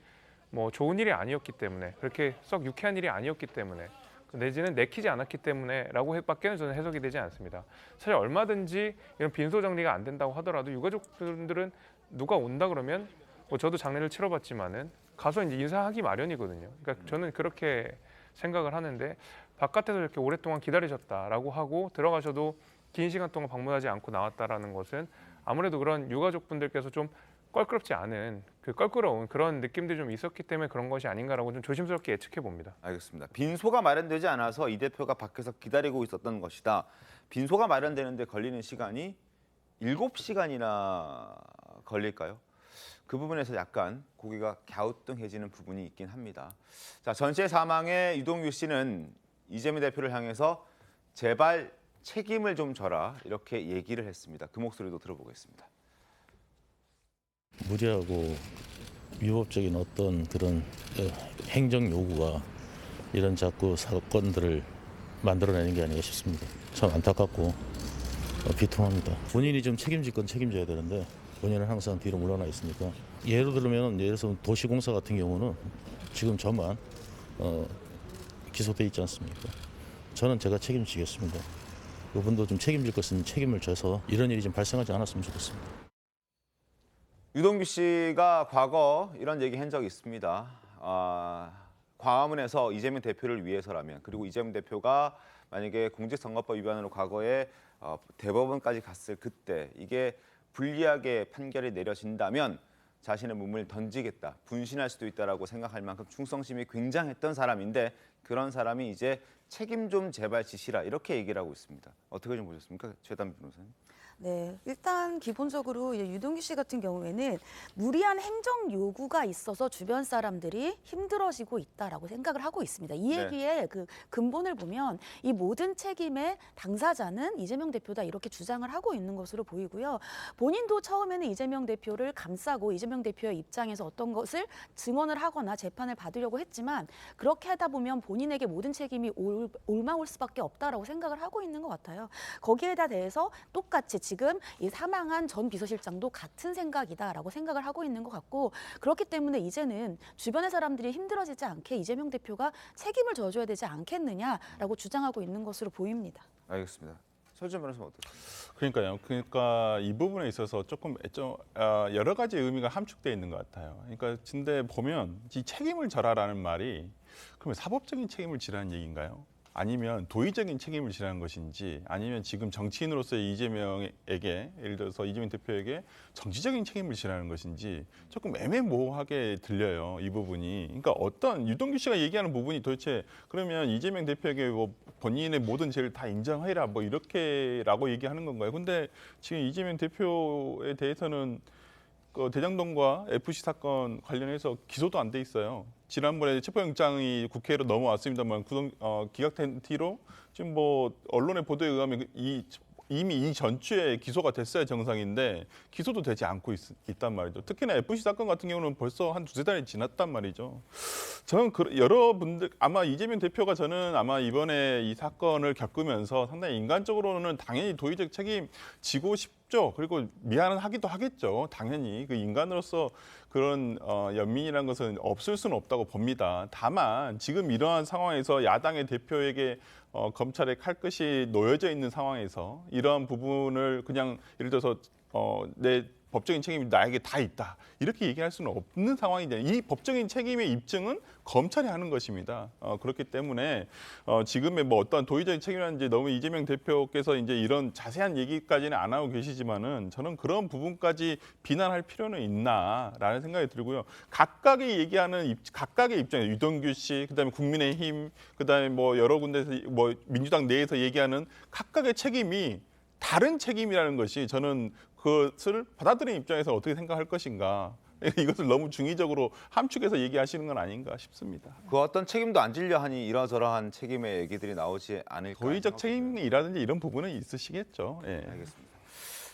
뭐 좋은 일이 아니었기 때문에 그렇게 썩 유쾌한 일이 아니었기 때문에 내지는 내키지 않았기 때문에라고 밖에는 저는 해석이 되지 않습니다. 사실 얼마든지 이런 빈소 정리가 안 된다고 하더라도 유가족분들은 누가 온다 그러면 뭐 저도 장례를 치러봤지만은 가서 이제 인사하기 마련이거든요. 그러니까 저는 그렇게 생각을 하는데 바깥에서 이렇게 오랫동안 기다리셨다라고 하고 들어가셔도 긴 시간 동안 방문하지 않고 나왔다라는 것은 아무래도 그런 유가족분들께서 좀 껄끄럽지 않은 그 껄끄러운 그런 느낌들이 좀 있었기 때문에 그런 것이 아닌가라고 좀 조심스럽게 예측해 봅니다. 알겠습니다. 빈소가 마련되지 않아서 이 대표가 밖에서 기다리고 있었던 것이다. 빈소가 마련되는데 걸리는 시간이 7시간이나 걸릴까요? 그 부분에서 약간 고개가 갸우뚱해지는 부분이 있긴 합니다. 자, 전체 사망의 유동규 씨는 이재명 대표를 향해서 제발 책임을 좀 져라 이렇게 얘기를 했습니다. 그 목소리도 들어보겠습니다. 무리하고 위법적인 어떤 그런 행정 요구가 이런 자꾸 사건들을 만들어내는 게 아닌가 싶습니다. 참 안타깝고 비통합니다. 본인이 좀 책임질 건 책임져야 되는데 본인은 항상 뒤로 물러나 있으니까 예를 들어서 도시공사 같은 경우는 지금 저만 기소돼 있지 않습니까? 저는 제가 책임지겠습니다. 이분도 좀 책임질 것은 책임을 져서 이런 일이 좀 발생하지 않았으면 좋겠습니다. 유동규 씨가 과거 이런 얘기 한 적이 있습니다. 광화문에서 이재명 대표를 위해서라면, 그리고 이재명 대표가 만약에 공직선거법 위반으로 과거에 대법원까지 갔을 그때 이게 불리하게 판결이 내려진다면 자신의 몸을 던지겠다, 분신할 수도 있다라고 생각할 만큼 충성심이 굉장했던 사람인데, 그런 사람이 이제 책임 좀 제발 지시라 이렇게 얘기를 하고 있습니다. 어떻게 좀 보셨습니까, 최단 변호사님? 네, 일단 기본적으로 유동규 씨 같은 경우에는 무리한 행정 요구가 있어서 주변 사람들이 힘들어지고 있다라고 생각을 하고 있습니다. 이 얘기의 그 근본을 보면 이 모든 책임의 당사자는 이재명 대표다 이렇게 주장을 하고 있는 것으로 보이고요. 본인도 처음에는 이재명 대표를 감싸고 이재명 대표의 입장에서 어떤 것을 증언을 하거나 재판을 받으려고 했지만, 그렇게 하다 보면 본인에게 모든 책임이 올마올 수밖에 없다라고 생각을 하고 있는 것 같아요. 거기에다 대해서 똑같이 지금 이 사망한 전 비서실장도 같은 생각이다라고 생각을 하고 있는 것 같고, 그렇기 때문에 이제는 주변의 사람들이 힘들어지지 않게 이재명 대표가 책임을 져줘야 되지 않겠느냐라고 주장하고 있는 것으로 보입니다. 알겠습니다. 설준 변호사님 어떠세요? 그러니까요. 그러니까 이 부분에 있어서 조금 여러 가지 의미가 함축되어 있는 것 같아요. 그러니까 근데 보면 이 책임을 져라라는 말이 그러면 사법적인 책임을 지라는 얘기인가요? 아니면 도의적인 책임을 지라는 것인지, 아니면 지금 정치인으로서의 이재명에게, 예를 들어서 이재명 대표에게 정치적인 책임을 지라는 것인지 조금 애매모호하게 들려요, 이 부분이. 그러니까 어떤 유동규 씨가 얘기하는 부분이 도대체 그러면 이재명 대표에게 뭐 본인의 모든 죄를 다 인정하리라 뭐 이렇게라고 얘기하는 건가요? 근데 지금 이재명 대표에 대해서는 그 대장동과 FC 사건 관련해서 기소도 안 돼 있어요. 지난번에 체포영장이 국회로 넘어왔습니다만 기각된 뒤로 지금 뭐 언론의 보도에 의하면 이미 이 전주에 기소가 됐어야 정상인데 기소도 되지 않고 있단 말이죠. 특히나 FC 사건 같은 경우는 벌써 한 두세 달이 지났단 말이죠. 저는 여러분들 아마 이재명 대표가 저는 아마 이번에 이 사건을 겪으면서 상당히 인간적으로는 당연히 도의적 책임 지고 싶죠. 그리고 미안하기도 하겠죠. 당연히 그 인간으로서 그런 연민이라는 것은 없을 수는 없다고 봅니다. 다만 지금 이러한 상황에서 야당의 대표에게 검찰의 칼끝이 놓여져 있는 상황에서 이러한 부분을 그냥 예를 들어서 내 법적인 책임이 나에게 다 있다 이렇게 얘기할 수는 없는 상황인데, 이 법적인 책임의 입증은 검찰이 하는 것입니다. 그렇기 때문에 지금의 뭐 어떤 도의적인 책임이라든지 너무 이재명 대표께서 이제 이런 자세한 얘기까지는 안 하고 계시지만은 저는 그런 부분까지 비난할 필요는 있나라는 생각이 들고요. 각각의 얘기하는 각각의 입장에 유동규 씨, 그다음에 국민의힘, 그다음에 뭐 여러 군데서 뭐 민주당 내에서 얘기하는 각각의 책임이 다른 책임이라는 것이 저는 그것을 받아들이는 입장에서 어떻게 생각할 것인가, 이것을 너무 중의적으로 함축해서 얘기하시는 건 아닌가 싶습니다. 그 어떤 책임도 안 질려 하니 이러저러한 책임의 얘기들이 나오지 않을까. 도의적 책임이라든지 이런 부분은 있으시겠죠. 예. 알겠습니다.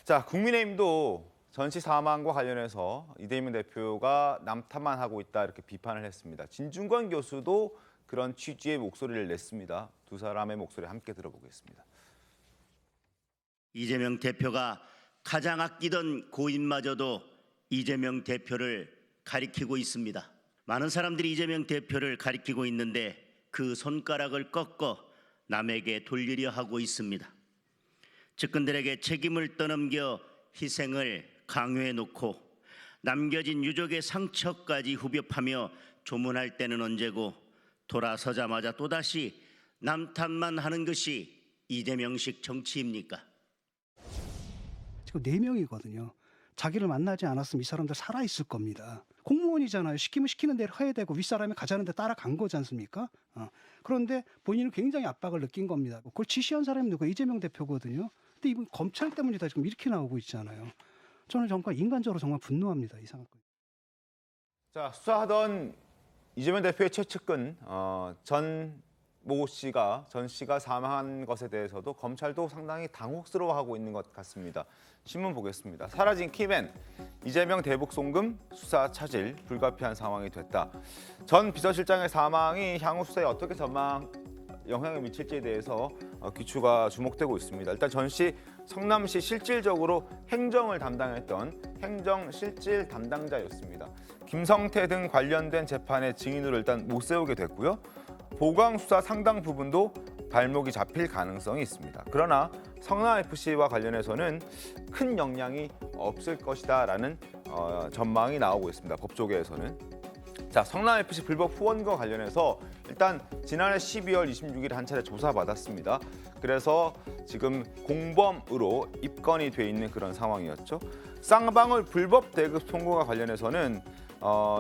자, 국민의힘도 전시 사망과 관련해서 이재명 대표가 남탓만 하고 있다 이렇게 비판을 했습니다. 진중권 교수도 그런 취지의 목소리를 냈습니다. 두 사람의 목소리 함께 들어보겠습니다. 이재명 대표가 가장 아끼던 고인마저도 이재명 대표를 가리키고 있습니다. 많은 사람들이 이재명 대표를 가리키고 있는데 그 손가락을 꺾어 남에게 돌리려 하고 있습니다. 측근들에게 책임을 떠넘겨 희생을 강요해놓고 남겨진 유족의 상처까지 후벼파며 조문할 때는 언제고, 돌아서자마자 또다시 남탓만 하는 것이 이재명식 정치입니까? 지금 4명이거든요. 자기를 만나지 않았으면 이 사람들 살아 있을 겁니다. 공무원이잖아요. 시키면 시키는 대로 해야 되고 윗사람이 가자는 데 따라간 거지 않습니까? 그런데 본인은 굉장히 압박을 느낀 겁니다. 그걸 지시한 사람이 누가 이재명 대표거든요. 근데 이분 검찰 때문이다 지금 이렇게 나오고 있잖아요. 저는 정말 인간적으로 정말 분노합니다. 이 상황. 자, 수사하던 이재명 대표의 최측근 전 씨가 사망한 것에 대해서도 검찰도 상당히 당혹스러워하고 있는 것 같습니다. 신문 보겠습니다. 사라진 키맨, 이재명 대북 송금 수사 차질 불가피한 상황이 됐다. 전 비서실장의 사망이 향후 수사에 어떻게 영향을 미칠지에 대해서 귀추가 주목되고 있습니다. 일단 전 씨 성남시 실질적으로 행정을 담당했던 행정실질 담당자였습니다. 김성태 등 관련된 재판의 증인으로 일단 못 세우게 됐고요. 보강 수사 상당 부분도 발목이 잡힐 가능성이 있습니다. 그러나 성남FC와 관련해서는 큰 영향이 없을 것이다라는 전망이 나오고 있습니다. 법조계에서는. 자, 성남FC 불법 후원과 관련해서 일단 지난해 12월 26일 한 차례 조사받았습니다. 그래서 지금 공범으로 입건이 돼 있는 그런 상황이었죠. 쌍방울 불법 대급 송금과 관련해서는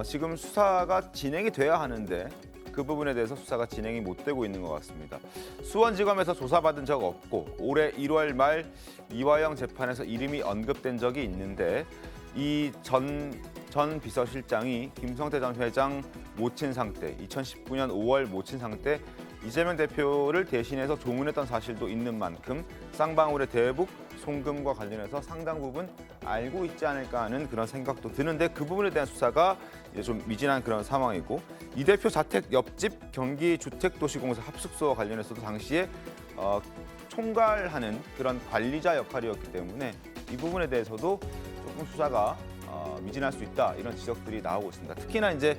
지금 수사가 진행이 돼야 하는데 그 부분에 대해서 수사가 진행이 못 되고 있는 것 같습니다. 수원지검에서 조사받은 적 없고 올해 1월 말 이화영 재판에서 이름이 언급된 적이 있는데 이 전 비서실장이 김성태 전 회장 모친 상태, 2019년 5월 모친 상태 이재명 대표를 대신해서 조문했던 사실도 있는 만큼 쌍방울의 대북 송금과 관련해서 상당 부분 알고 있지 않을까 하는 그런 생각도 드는데 그 부분에 대한 수사가 이제 좀 미진한 그런 상황이고 이 대표 자택 옆집 경기주택도시공사 합숙소와 관련해서도 당시에 총괄하는 그런 관리자 역할이었기 때문에 이 부분에 대해서도 조금 수사가 미진할 수 있다 이런 지적들이 나오고 있습니다. 특히나 이제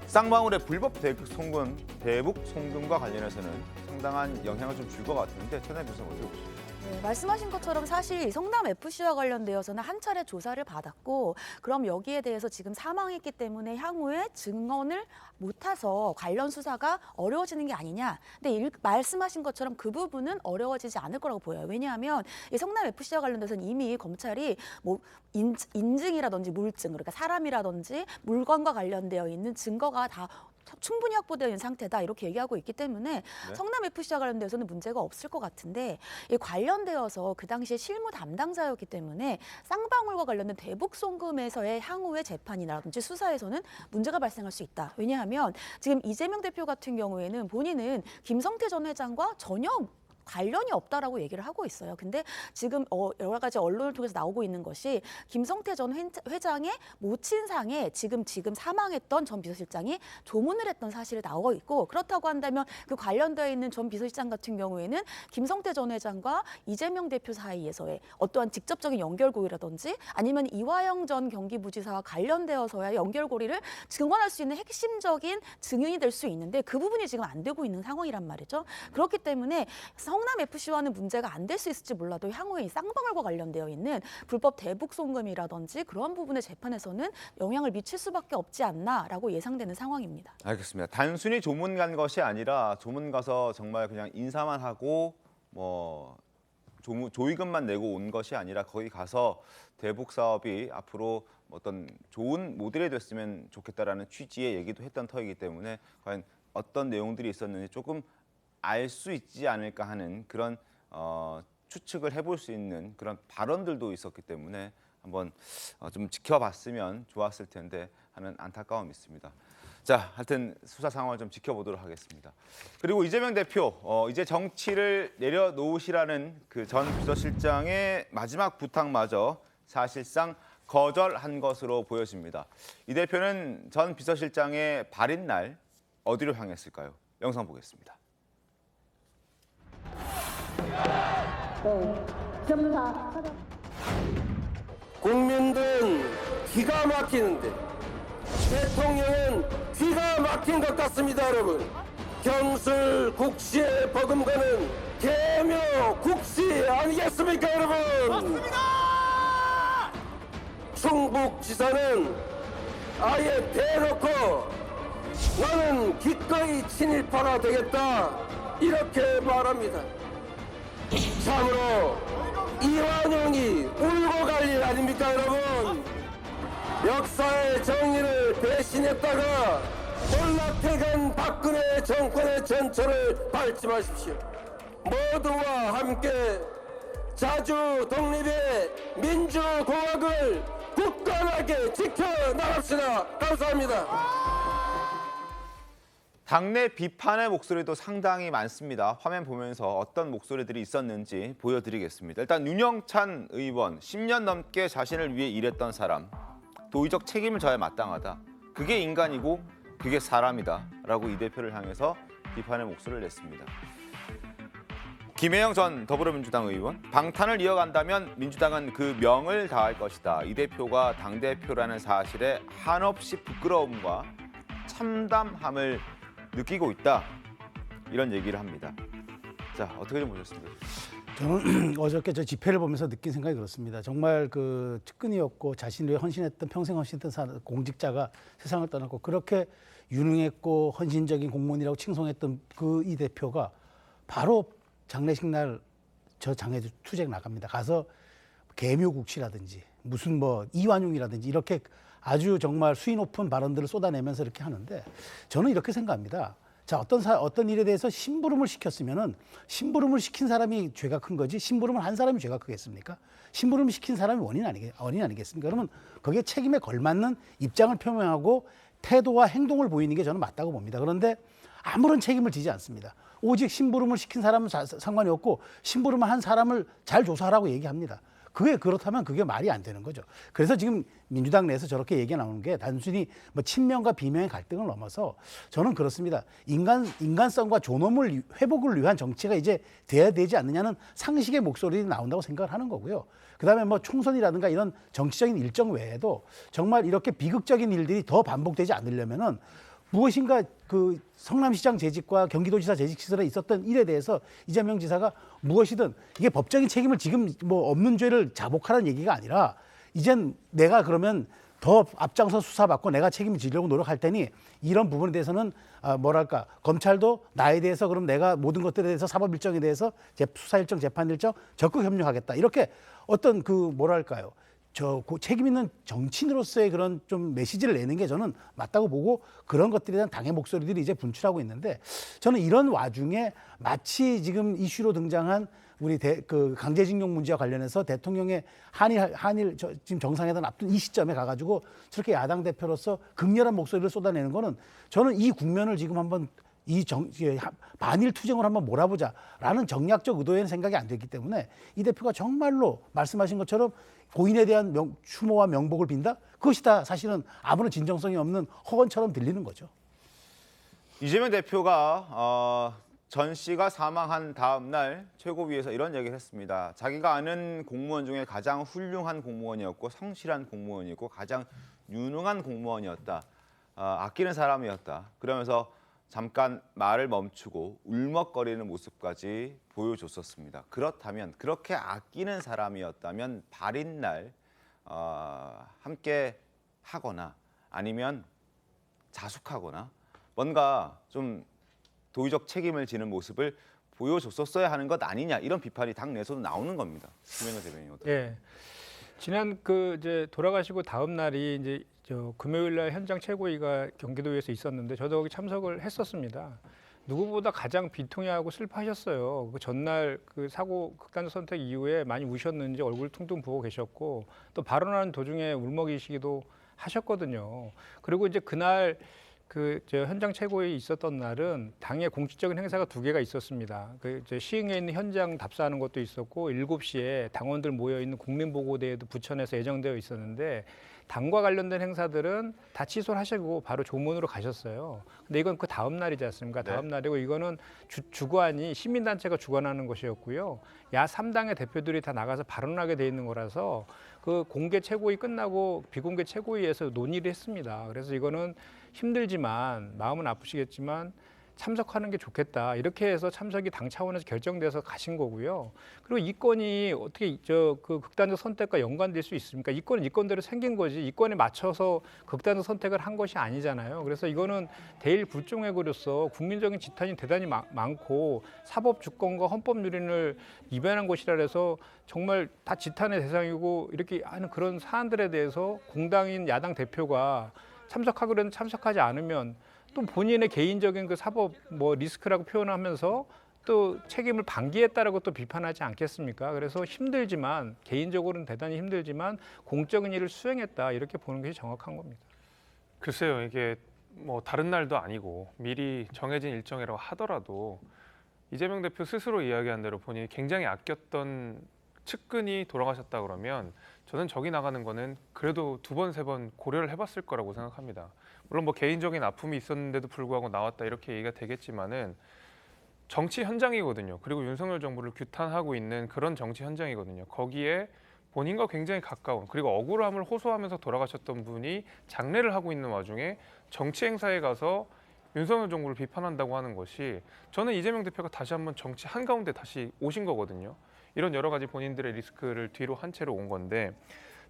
쌍방울의 불법 대북 송금과 관련해서는 상당한 영향을 좀 줄 것 같은데 천하의 변호사 어떻게 보십니까? 네, 말씀하신 것처럼 사실 성남FC와 관련되어서는 한 차례 조사를 받았고 그럼 여기에 대해서 지금 사망했기 때문에 향후에 증언을 못해서 관련 수사가 어려워지는 게 아니냐. 근데 말씀하신 것처럼 그 부분은 어려워지지 않을 거라고 보여요. 왜냐하면 이 성남FC와 관련돼서는 이미 검찰이 뭐 인증이라든지 물증, 그러니까 사람이라든지 물건과 관련되어 있는 증거가 다 충분히 확보되어 있는 상태다 이렇게 얘기하고 있기 때문에 성남FC와 관련돼서는 문제가 없을 것 같은데 이 관련되어서 그 당시에 실무 담당자였기 때문에 쌍방울과 관련된 대북 송금에서의 향후의 재판이라든지 수사에서는 문제가 발생할 수 있다. 왜냐하면 지금 이재명 대표 같은 경우에는 본인은 김성태 전 회장과 전혀 관련이 없다라고 얘기를 하고 있어요. 근데 지금 여러 가지 언론을 통해서 나오고 있는 것이 김성태 전 회장의 모친상에 지금 사망했던 전 비서실장이 조문을 했던 사실이 나오고 있고 그렇다고 한다면 그 관련되어 있는 전 비서실장 같은 경우에는 김성태 전 회장과 이재명 대표 사이에서의 어떠한 직접적인 연결고리라든지 아니면 이화영 전 경기부지사와 관련되어서야 연결고리를 증언할 수 있는 핵심적인 증인이 될 수 있는데 그 부분이 지금 안 되고 있는 상황이란 말이죠. 그렇기 때문에 성남FC와는 문제가 안 될 수 있을지 몰라도 향후에 이 쌍방울과 관련되어 있는 불법 대북 송금이라든지 그런 부분의 재판에서는 영향을 미칠 수밖에 없지 않나라고 예상되는 상황입니다. 알겠습니다. 단순히 조문 간 것이 아니라 조문 가서 정말 그냥 인사만 하고 조의금만 내고 온 것이 아니라 거기 가서 대북 사업이 앞으로 어떤 좋은 모델이 됐으면 좋겠다라는 취지의 얘기도 했던 터이기 때문에 과연 어떤 내용들이 있었는지 조금 알 수 있지 않을까 하는 그런 추측을 해볼 수 있는 그런 발언들도 있었기 때문에 한번 좀 지켜봤으면 좋았을 텐데 하는 안타까움이 있습니다. 자, 하여튼 수사 상황을 좀 지켜보도록 하겠습니다. 그리고 이재명 대표, 이제 정치를 내려놓으시라는 그 전 비서실장의 마지막 부탁마저 사실상 거절한 것으로 보여집니다. 이 대표는 전 비서실장의 발인 날 어디로 향했을까요? 영상 보겠습니다. 국민들은 기가 막히는데 대통령은 귀가 막힌 것 같습니다, 여러분. 경술 국시에 버금가는 개묘 국시 아니겠습니까, 여러분? 맞습니다! 충북지사는 아예 대놓고 나는 기꺼이 친일파가 되겠다 이렇게 말합니다. 참으로 이완용이 울고 갈 일 아닙니까, 여러분? 역사의 정의를 배신했다가 올라태간 박근혜 정권의 전철을 밟지 마십시오. 모두와 함께 자주 독립의 민주공화국을 굳건하게 지켜나갑시다. 감사합니다. 당내 비판의 목소리도 상당히 많습니다. 화면 보면서 어떤 목소리들이 있었는지 보여드리겠습니다. 일단 윤영찬 의원, 10년 넘게 자신을 위해 일했던 사람, 도의적 책임을 져야 마땅하다. 그게 인간이고 그게 사람이다. 라고 이 대표를 향해서 비판의 목소리를 냈습니다. 김혜영 전 더불어민주당 의원, 방탄을 이어간다면 민주당은 그 명을 다할 것이다. 이 대표가 당대표라는 사실에 한없이 부끄러움과 참담함을 느끼고 있다. 이런 얘기를 합니다. 자, 어떻게 좀 보셨습니까? 저는 어저께 저 집회를 보면서 느낀 생각이 그렇습니다. 정말 그 측근이었고 자신을 위해 헌신했던, 평생 헌신했던 공직자가 세상을 떠났고 그렇게 유능했고 헌신적인 공무원이라고 칭송했던 그 이 대표가 바로 장례식 날 저 장애 투쟁 나갑니다. 가서 개묘국시라든지 무슨 뭐 이완용이라든지 이렇게 아주 정말 수위 높은 발언들을 쏟아내면서 이렇게 하는데 저는 이렇게 생각합니다. 자, 어떤 일에 대해서 심부름을 시켰으면은 심부름을 시킨 사람이 죄가 큰 거지 심부름을 한 사람이 죄가 크겠습니까? 심부름 시킨 사람이 원인 아니겠습니까? 그러면 거기에 책임에 걸맞는 입장을 표명하고 태도와 행동을 보이는 게 저는 맞다고 봅니다. 그런데 아무런 책임을 지지 않습니다. 오직 심부름을 시킨 사람은 상관이 없고 심부름을 한 사람을 잘 조사하라고 얘기합니다. 그게 그렇다면 그게 말이 안 되는 거죠. 그래서 지금 민주당 내에서 저렇게 얘기가 나오는 게 단순히 뭐 친명과 비명의 갈등을 넘어서 저는 그렇습니다. 인간성과 존엄을 회복을 위한 정치가 이제 돼야 되지 않느냐는 상식의 목소리가 나온다고 생각을 하는 거고요. 그다음에 뭐 총선이라든가 이런 정치적인 일정 외에도 정말 이렇게 비극적인 일들이 더 반복되지 않으려면은 무엇인가 그 성남시장 재직과 경기도지사 재직 시절에 있었던 일에 대해서 이재명 지사가 무엇이든 이게 법적인 책임을 지금 뭐 없는 죄를 자복하라는 얘기가 아니라 이젠 내가 그러면 더 앞장서 수사받고 내가 책임을 지려고 노력할 테니 이런 부분에 대해서는 뭐랄까 검찰도 나에 대해서 그럼 내가 모든 것들에 대해서 사법 일정에 대해서 수사 일정, 재판 일정 적극 협력하겠다. 이렇게 어떤 그 뭐랄까요? 책임 있는 정치인으로서의 그런 좀 메시지를 내는 게 저는 맞다고 보고 그런 것들에 대한 당의 목소리들이 이제 분출하고 있는데 저는 이런 와중에 마치 지금 이슈로 등장한 우리 그 강제징용 문제와 관련해서 대통령의 한일 지금 정상회담 앞둔 이 시점에 가가지고 저렇게 야당 대표로서 극렬한 목소리를 쏟아내는 거는 저는 이 국면을 지금 한번 반일 투쟁을 한번 몰아보자라는 정략적 의도의 생각이 안 됐기 때문에 이 대표가 정말로 말씀하신 것처럼 고인에 대한 추모와 명복을 빈다? 그것이 다 사실은 아무런 진정성이 없는 허언처럼 들리는 거죠. 이재명 대표가 전 씨가 사망한 다음 날 최고위에서 이런 얘기를 했습니다. 자기가 아는 공무원 중에 가장 훌륭한 공무원이었고 성실한 공무원이고 가장 유능한 공무원이었다. 아끼는 사람이었다. 그러면서 잠깐 말을 멈추고 울먹거리는 모습까지 보여줬었습니다. 그렇다면 그렇게 아끼는 사람이었다면 발인날 함께 하거나 아니면 자숙하거나 뭔가 좀 도의적 책임을 지는 모습을 보여줬었어야 하는 것 아니냐 이런 비판이 당 내에서도 나오는 겁니다. 김영현 대변인. 예. 지난 이제 돌아가시고 다음 날이 이제 금요일 날 현장 최고위가 경기도에서 있었는데 저도 거기 참석을 했었습니다. 누구보다 가장 비통해하고 슬퍼하셨어요. 그 전날 그 사고 극단적 선택 이후에 많이 우셨는지 얼굴 퉁퉁 부어 계셨고 또 발언하는 도중에 울먹이시기도 하셨거든요. 그리고 이제 그날 현장 최고위 있었던 날은 당의 공식적인 행사가 2개가 있었습니다. 시흥에 있는 현장 답사하는 것도 있었고 7시에 당원들 모여 있는 국민보고대회도 부천에서 예정되어 있었는데 당과 관련된 행사들은 다 취소를 하시고 바로 조문으로 가셨어요. 근데 이건 그 다음 날이지 않습니까? 다음 날이고 이거는 주관이 시민단체가 주관하는 것이었고요. 야 3당의 대표들이 다 나가서 발언하게 돼 있는 거라서 그 공개 최고위 끝나고 비공개 최고위에서 논의를 했습니다. 그래서 이거는 힘들지만 마음은 아프시겠지만 참석하는 게 좋겠다. 이렇게 해서 참석이 당 차원에서 결정돼서 가신 거고요. 그리고 이권이 어떻게 그 극단적 선택과 연관될 수 있습니까? 이권은 이권대로 생긴 거지. 이권에 맞춰서 극단적 선택을 한 것이 아니잖아요. 그래서 이거는 대일 불종액으로서 국민적인 지탄이 대단히 많고 사법 주권과 헌법 유린을 위반한 것이라 해서 정말 다 지탄의 대상이고 이렇게 하는 그런 사안들에 대해서 공당인 야당 대표가 참석하기로 했는데 참석하지 않으면 또 본인의 개인적인 그 사법 리스크라고 표현하면서 또 책임을 방기했다라고 또 비판하지 않겠습니까? 그래서 힘들지만 개인적으로는 대단히 힘들지만 공적인 일을 수행했다 이렇게 보는 것이 정확한 겁니다. 글쎄요, 이게 뭐 다른 날도 아니고 미리 정해진 일정이라고 하더라도 이재명 대표 스스로 이야기한 대로 본인이 굉장히 아꼈던 측근이 돌아가셨다 그러면 저는 저기 나가는 거는 그래도 2번, 3번 고려를 해봤을 거라고 생각합니다. 물론 뭐 개인적인 아픔이 있었는데도 불구하고 나왔다 이렇게 얘기가 되겠지만은 정치 현장이거든요. 그리고 윤석열 정부를 규탄하고 있는 그런 정치 현장이거든요. 거기에 본인과 굉장히 가까운 그리고 억울함을 호소하면서 돌아가셨던 분이 장례를 하고 있는 와중에 정치 행사에 가서 윤석열 정부를 비판한다고 하는 것이 저는 이재명 대표가 다시 한번 정치 한가운데 다시 오신 거거든요. 이런 여러 가지 본인들의 리스크를 뒤로 한 채로 온 건데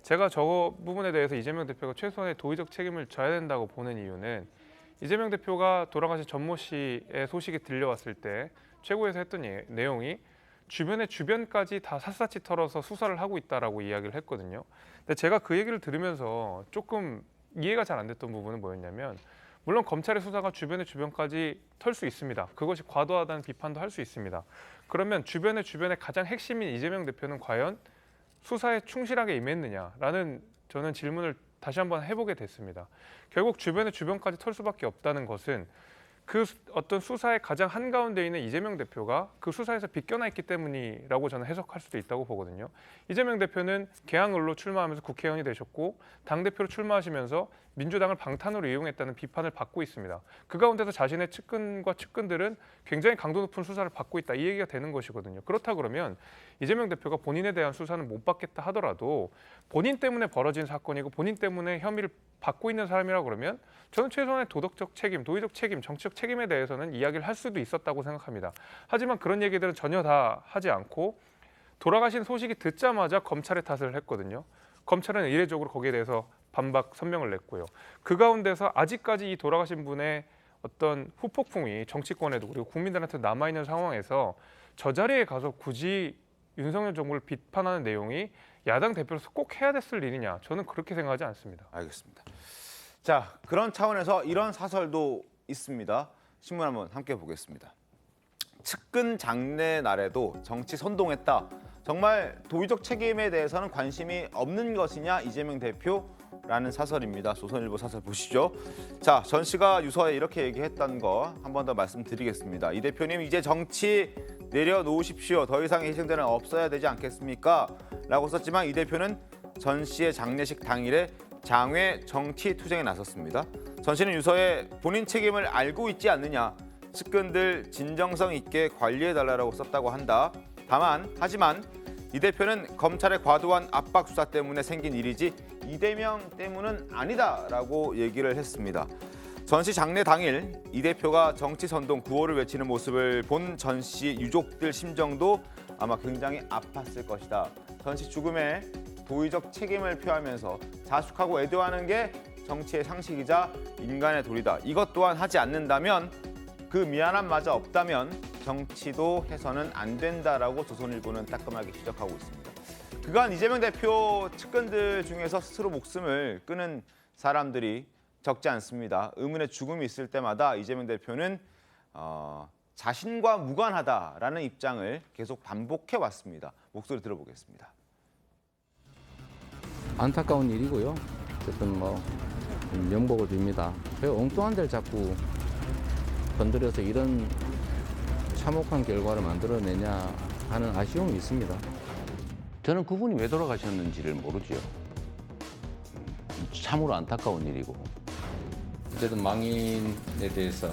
제가 저 부분에 대해서 이재명 대표가 최소한의 도의적 책임을 져야 된다고 보는 이유는 이재명 대표가 돌아가신 전모 씨의 소식이 들려왔을 때 최고에서 했던 내용이 주변의 주변까지 다 샅샅이 털어서 수사를 하고 있다라고 이야기를 했거든요. 근데 제가 그 얘기를 들으면서 조금 이해가 잘 안 됐던 부분은 뭐였냐면 물론 검찰의 수사가 주변의 주변까지 털 수 있습니다. 그것이 과도하다는 비판도 할 수 있습니다. 그러면 주변의 가장 핵심인 이재명 대표는 과연 수사에 충실하게 임했느냐라는 저는 질문을 다시 한번 해보게 됐습니다. 결국 주변의 주변까지 털 수밖에 없다는 것은 그 어떤 수사의 가장 한가운데 있는 이재명 대표가 그 수사에서 비껴나 있기 때문이라고 저는 해석할 수도 있다고 보거든요. 이재명 대표는 개항을로 출마하면서 국회의원이 되셨고 당대표로 출마하시면서 민주당을 방탄으로 이용했다는 비판을 받고 있습니다. 그 가운데서 자신의 측근과 측근들은 굉장히 강도 높은 수사를 받고 있다 이 얘기가 되는 것이거든요. 그렇다 그러면 이재명 대표가 본인에 대한 수사는 못 받겠다 하더라도 본인 때문에 벌어진 사건이고 본인 때문에 혐의를 받고 있는 사람이라 그러면 저는 최소한의 도덕적 책임, 도의적 책임, 정치적 책임에 대해서는 이야기를 할 수도 있었다고 생각합니다. 하지만 그런 얘기들은 전혀 다 하지 않고 돌아가신 소식이 듣자마자 검찰의 탓을 했거든요. 검찰은 이례적으로 거기에 대해서 반박 선명을 냈고요. 그 가운데서 아직까지 이 돌아가신 분의 어떤 후폭풍이 정치권에도 그리고 국민들한테 남아있는 상황에서 저 자리에 가서 굳이 윤석열 정부를 비판하는 내용이 야당 대표로서 꼭 해야 됐을 일이냐 저는 그렇게 생각하지 않습니다. 알겠습니다. 자, 그런 차원에서 이런 사설도 있습니다. 신문 한번 함께 보겠습니다. 측근 장례 날에도 정치 선동했다. 정말 도의적 책임에 대해서는 관심이 없는 것이냐 이재명 대표라는 사설입니다. 조선일보 사설 보시죠. 자, 전 씨가 유서에 이렇게 얘기했던 거 한 번 더 말씀드리겠습니다. 이 대표님 이제 정치 내려놓으십시오. 더 이상의 희생자는 없어야 되지 않겠습니까? 라고 썼지만 이 대표는 전 씨의 장례식 당일에 장외 정치 투쟁에 나섰습니다. 전 씨는 유서에 본인 책임을 알고 있지 않느냐, 측근들 진정성 있게 관리해달라고 썼다고 한다. 하지만 이 대표는 검찰의 과도한 압박 수사 때문에 생긴 일이지 이재명 때문은 아니다라고 얘기를 했습니다. 전 씨 장례 당일 이 대표가 정치 선동 구호를 외치는 모습을 본 전 씨 유족들 심정도 아마 굉장히 아팠을 것이다. 전 씨 죽음에 도의적 책임을 표하면서 자숙하고 애도하는 게 정치의 상식이자 인간의 도리다. 이것 또한 하지 않는다면 그 미안함마저 없다면 정치도 해서는 안 된다라고 조선일보는 따끔하게 지적하고 있습니다. 그간 이재명 대표 측근들 중에서 스스로 목숨을 끊은 사람들이 적지 않습니다. 의문의 죽음이 있을 때마다 이재명 대표는 자신과 무관하다라는 입장을 계속 반복해 왔습니다. 목소리 들어보겠습니다. 안타까운 일이고요. 어쨌든 명복을 빕니다. 왜 엉뚱한 데를 자꾸 건드려서 이런 참혹한 결과를 만들어내냐 하는 아쉬움이 있습니다. 저는 그분이 왜 돌아가셨는지를 모르죠. 참으로 안타까운 일이고. 어쨌든 망인에 대해서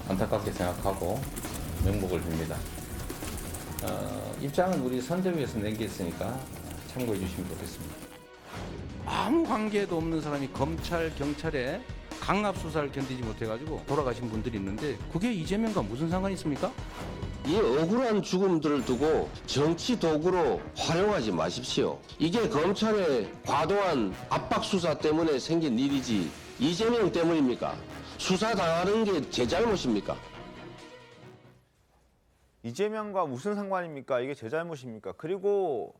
안타깝게 생각하고 명복을 빕니다. 입장은 우리 선대위에서 낸 게 있으니까 참고해 주시면 좋겠습니다. 아무 관계도 없는 사람이 검찰, 경찰에 강압 수사를 견디지 못해가지고 돌아가신 분들이 있는데 그게 이재명과 무슨 상관이 있습니까? 이 억울한 죽음들을 두고 정치 도구로 활용하지 마십시오. 이게 검찰의 과도한 압박 수사 때문에 생긴 일이지 이재명 때문입니까? 수사 당하는 게 제 잘못입니까? 이재명과 무슨 상관입니까? 이게 제 잘못입니까? 그리고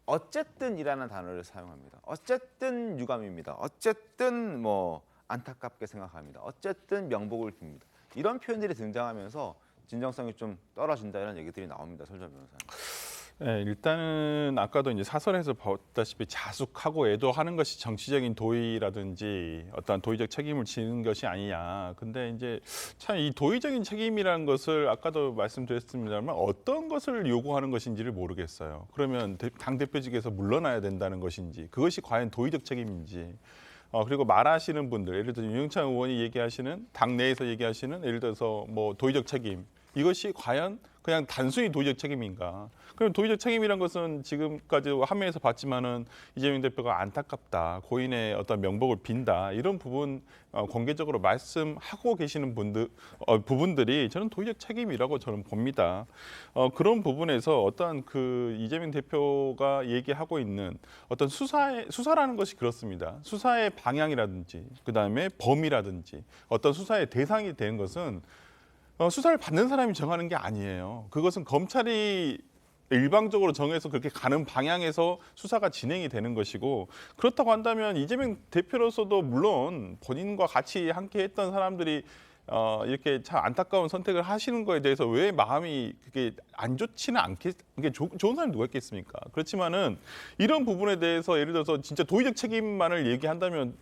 어쨌든이라는 단어를 사용합니다. 어쨌든 유감입니다. 어쨌든 뭐 안타깝게 생각합니다. 어쨌든 명복을 빕니다. 이런 표현들이 등장하면서 진정성이 좀 떨어진다 이런 얘기들이 나옵니다. 설전 변호사님. 네, 일단은 아까도 이제 사설에서 봤다시피 자숙하고 애도하는 것이 정치적인 도의라든지 어떤 도의적 책임을 지는 것이 아니냐. 근데 이제 참 이 도의적인 책임이라는 것을 아까도 말씀드렸습니다만 어떤 것을 요구하는 것인지를 모르겠어요. 그러면 당대표직에서 물러나야 된다는 것인지 그것이 과연 도의적 책임인지 그리고 말하시는 분들 예를 들어서 윤영찬 의원이 얘기하시는 당내에서 얘기하시는 예를 들어서 뭐 도의적 책임 이것이 과연 그냥 단순히 도의적 책임인가? 그럼 도의적 책임이란 것은 지금까지 화면에서 봤지만은 이재명 대표가 안타깝다, 고인의 어떤 명복을 빈다 이런 부분 공개적으로 말씀하고 계시는 부분들이 저는 도의적 책임이라고 저는 봅니다. 그런 부분에서 어떤 그 이재명 대표가 얘기하고 있는 어떤 수사라는 것이 그렇습니다. 수사의 방향이라든지 그다음에 범위라든지 어떤 수사의 대상이 되는 것은 수사를 받는 사람이 정하는 게 아니에요. 그것은 검찰이 일방적으로 정해서 그렇게 가는 방향에서 수사가 진행이 되는 것이고 그렇다고 한다면 이재명 대표로서도 물론 본인과 같이 함께 했던 사람들이 이렇게 참 안타까운 선택을 하시는 거에 대해서 왜 마음이 그게 안 좋지는 않겠, 이게 좋은 사람이 누가 있겠습니까? 그렇지만은 이런 부분에 대해서 예를 들어서 진짜 도의적 책임만을 얘기한다면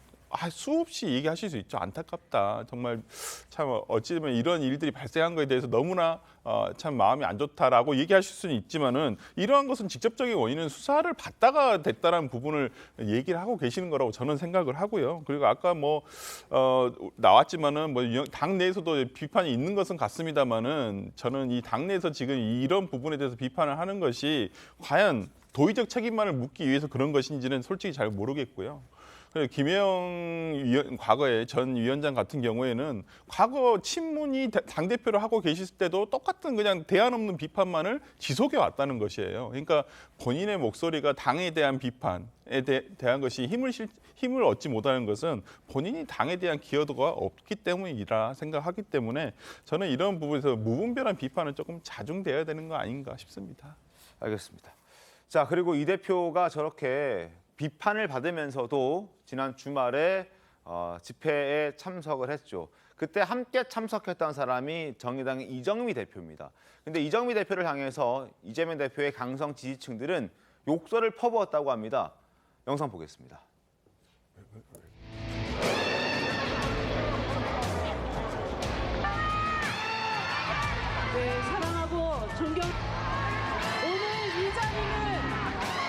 수없이 얘기하실 수 있죠. 안타깝다. 정말 참 어찌 보면 이런 일들이 발생한 거에 대해서 너무나 참 마음이 안 좋다라고 얘기하실 수는 있지만은 이러한 것은 직접적인 원인은 수사를 받다가 됐다라는 부분을 얘기를 하고 계시는 거라고 저는 생각을 하고요. 그리고 아까 뭐 나왔지만은 뭐 당내에서도 비판이 있는 것은 같습니다만은 저는 이 당내에서 지금 이런 부분에 대해서 비판을 하는 것이 과연 도의적 책임만을 묻기 위해서 그런 것인지는 솔직히 잘 모르겠고요. 김혜영 과거에 전 위원장 같은 경우에는 과거 친문이 당대표를 하고 계실 때도 똑같은 그냥 대안 없는 비판만을 지속해 왔다는 것이에요. 그러니까 본인의 목소리가 당에 대한 비판에 대한 것이 힘을 얻지 못하는 것은 본인이 당에 대한 기여도가 없기 때문이라 생각하기 때문에 저는 이런 부분에서 무분별한 비판은 조금 자중돼야 되는 거 아닌가 싶습니다. 알겠습니다. 자, 그리고 이 대표가 저렇게 비판을 받으면서도 지난 주말에 집회에 참석을 했죠. 그때 함께 참석했던 사람이 정의당의 이정미 대표입니다. 근데 이정미 대표를 향해서 이재명 대표의 강성 지지층들은 욕설을 퍼부었다고 합니다. 영상 보겠습니다. 네, 사랑하고 존경. 오늘 이 자리는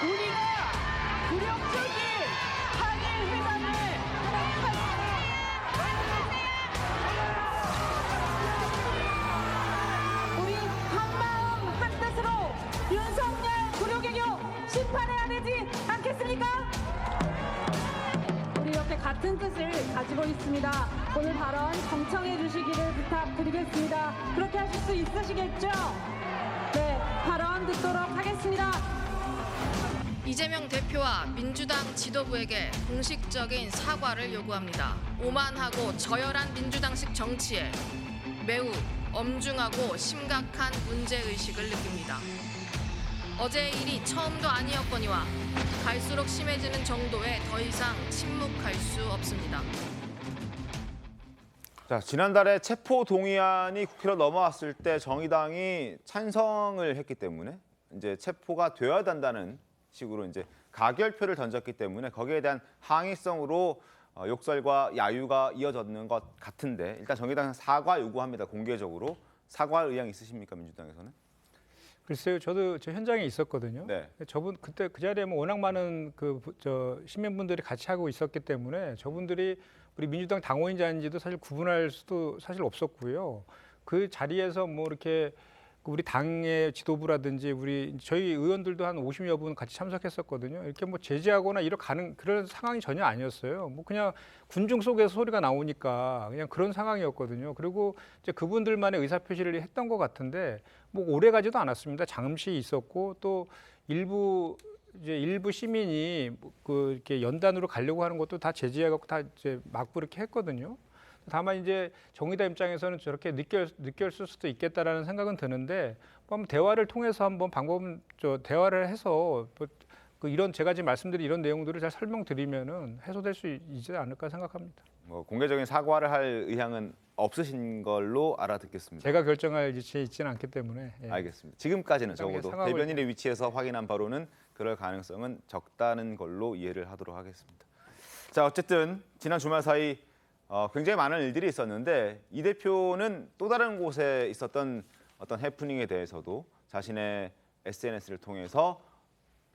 우리가 굴욕적인 한일 회담을 우리 한마음 한뜻으로 윤석열 굴욕외교 심판해야 되지 않겠습니까? 우리 이렇게 같은 뜻을 가지고 있습니다. 오늘 발언 경청해 주시기를 부탁드리겠습니다. 그렇게 하실 수 있으시겠죠? 네, 발언 듣도록 하겠습니다. 이재명 대표와 민주당 지도부에게 공식적인 사과를 요구합니다. 오만하고 저열한 민주당식 정치에 매우 엄중하고 심각한 문제의식을 느낍니다. 어제의 일이 처음도 아니었거니와 갈수록 심해지는 정도에 더 이상 침묵할 수 없습니다. 자, 지난달에 체포 동의안이 국회로 넘어왔을 때 정의당이 찬성을 했기 때문에 이제 체포가 되어야 된다는 식으로 이제 가결표를 던졌기 때문에 거기에 대한 항의성으로 욕설과 야유가 이어졌는 것 같은데 일단 정의당은 사과 요구합니다. 공개적으로. 사과할 의향 있으십니까, 민주당에서는? 글쎄요, 저도 저 현장에 있었거든요. 네. 저분 그때 그 자리에 뭐 워낙 많은 시민분들이 같이 하고 있었기 때문에 저분들이 우리 민주당 당원인지 아닌지도 사실 구분할 수도 사실 없었고요. 그 자리에서 뭐 이렇게 우리 당의 지도부라든지 저희 의원들도 한 50여 분 같이 참석했었거든요. 이렇게 뭐 제재하거나 가는 그런 상황이 전혀 아니었어요. 뭐 그냥 군중 속에서 소리가 나오니까 그냥 그런 상황이었거든요. 그리고 이제 그분들만의 의사표시를 했던 것 같은데 뭐 오래 가지도 않았습니다. 잠시 있었고 또 일부 시민이 이렇게 연단으로 가려고 하는 것도 다 제지해갖고 다 이제 막고 이렇게 했거든요. 다만 이제 정의당 입장에서는 저렇게 느꼈을 수도 있겠다라는 생각은 드는데 한번 대화를 통해서 한번 대화를 해서 이런 제가 지금 말씀드린 이런 내용들을 잘 설명드리면은 해소될 수 있지 않을까 생각합니다. 뭐 공개적인 사과를 할 의향은 없으신 걸로 알아듣겠습니다. 제가 결정할 위치에 있지는 않기 때문에. 예. 알겠습니다. 지금까지는 적어도 상황을... 대변인의 위치에서 확인한 바로는 그럴 가능성은 적다는 걸로 이해를 하도록 하겠습니다. 자, 어쨌든 지난 주말 사이 굉장히 많은 일들이 있었는데 이 대표는 또 다른 곳에 있었던 어떤 해프닝에 대해서도 자신의 SNS를 통해서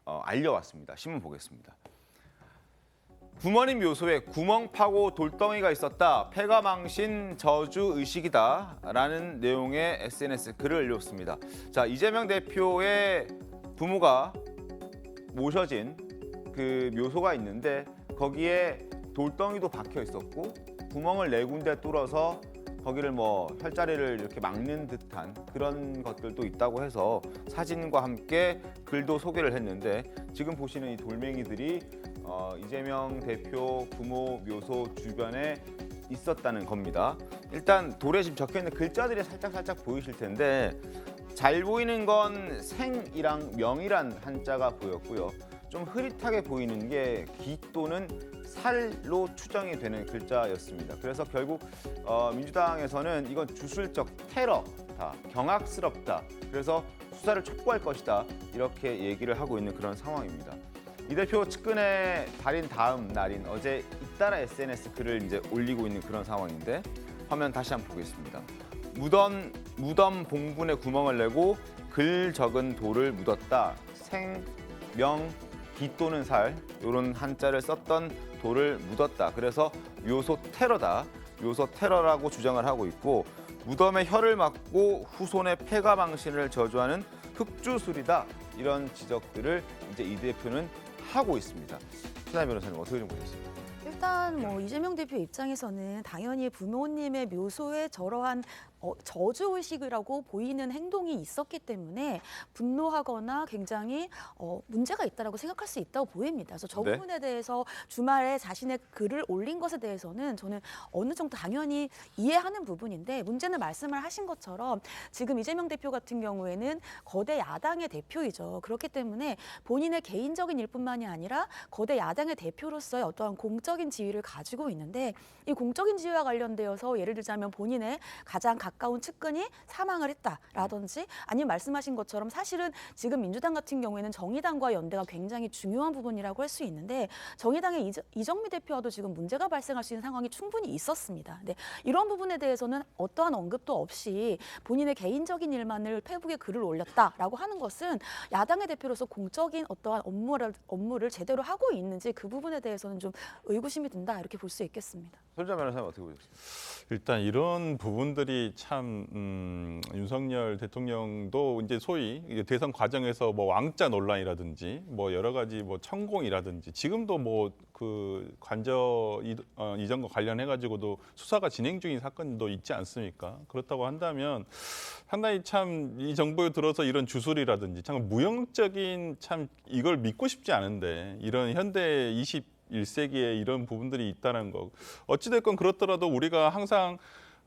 알려왔습니다. 신문 보겠습니다. 부모님 묘소에 구멍 파고 돌덩이가 있었다. 폐가망신 저주 의식이다. 라는 내용의 SNS 글을 올렸습니다. 자, 이재명 대표의 부모가 모셔진 그 묘소가 있는데 거기에 돌덩이도 박혀 있었고 구멍을 4군데 뚫어서 거기를 뭐 혈자리를 이렇게 막는 듯한 그런 것들도 있다고 해서 사진과 함께 글도 소개를 했는데 지금 보시는 이 돌멩이들이 이재명 대표 부모 묘소 주변에 있었다는 겁니다. 일단 돌에 지금 적혀 있는 글자들이 살짝 보이실 텐데 잘 보이는 건 생이랑 명이란 한자가 보였고요. 좀 흐릿하게 보이는 게 기 또는 살로 추정이 되는 글자였습니다. 그래서 결국 민주당에서는 이건 주술적 테러다, 경악스럽다. 그래서 수사를 촉구할 것이다. 이렇게 얘기를 하고 있는 그런 상황입니다. 이 대표 측근의 달인 다음 날인 어제 잇따라 SNS 글을 이제 올리고 있는 그런 상황인데 화면 다시 한번 보겠습니다. 무덤 봉분에 구멍을 내고 글 적은 돌을 묻었다. 생, 명, 기 또는 살 이런 한자를 썼던 돌을 묻었다. 그래서 묘소 테러다. 묘소 테러라고 주장을 하고 있고 무덤에 혀를 막고 후손의 폐가망신을 저주하는 흑주술이다. 이런 지적들을 이제 이 대표는 하고 있습니다. 신하희 변호사님 어떻게 좀 보셨습니까? 일단 뭐 이재명 대표 입장에서는 당연히 부모님의 묘소에 저러한 저주의식이라고 보이는 행동이 있었기 때문에 분노하거나 굉장히 문제가 있다고 생각할 수 있다고 보입니다. 그래서 저 부분에 대해서 주말에 자신의 글을 올린 것에 대해서는 저는 어느 정도 당연히 이해하는 부분인데 문제는 말씀을 하신 것처럼 지금 이재명 대표 같은 경우에는 거대 야당의 대표이죠. 그렇기 때문에 본인의 개인적인 일뿐만이 아니라 거대 야당의 대표로서의 어떠한 공적인 지위를 가지고 있는데 이 공적인 지위와 관련되어서 예를 들자면 본인의 가장 가까운 측근이 사망을 했다라든지 아니면 말씀하신 것처럼 사실은 지금 민주당 같은 경우에는 정의당과 연대가 굉장히 중요한 부분이라고 할 수 있는데 정의당의 이정미 대표와도 지금 문제가 발생할 수 있는 상황이 충분히 있었습니다. 네, 이런 부분에 대해서는 어떠한 언급도 없이 본인의 개인적인 일만을 페이북에 글을 올렸다라고 하는 것은 야당의 대표로서 공적인 어떠한 업무를 제대로 하고 있는지 그 부분에 대해서는 좀 의구심이 든다 이렇게 볼 수 있겠습니다. 손자 변호사님 어떻게 보셨습니까? 일단 이런 부분들이 참 윤석열 대통령도 이제 소위 대선 과정에서 뭐 왕자 논란이라든지 뭐 여러 가지 뭐 천공이라든지 지금도 뭐 그 관저 이전과 관련해 가지고도 수사가 진행 중인 사건도 있지 않습니까? 그렇다고 한다면 상당히 참 이 정부에 들어서 이런 주술이라든지 참 무용적인 참 이걸 믿고 싶지 않은데 이런 현대 21세기에 이런 부분들이 있다는 거. 어찌됐건 그렇더라도 우리가 항상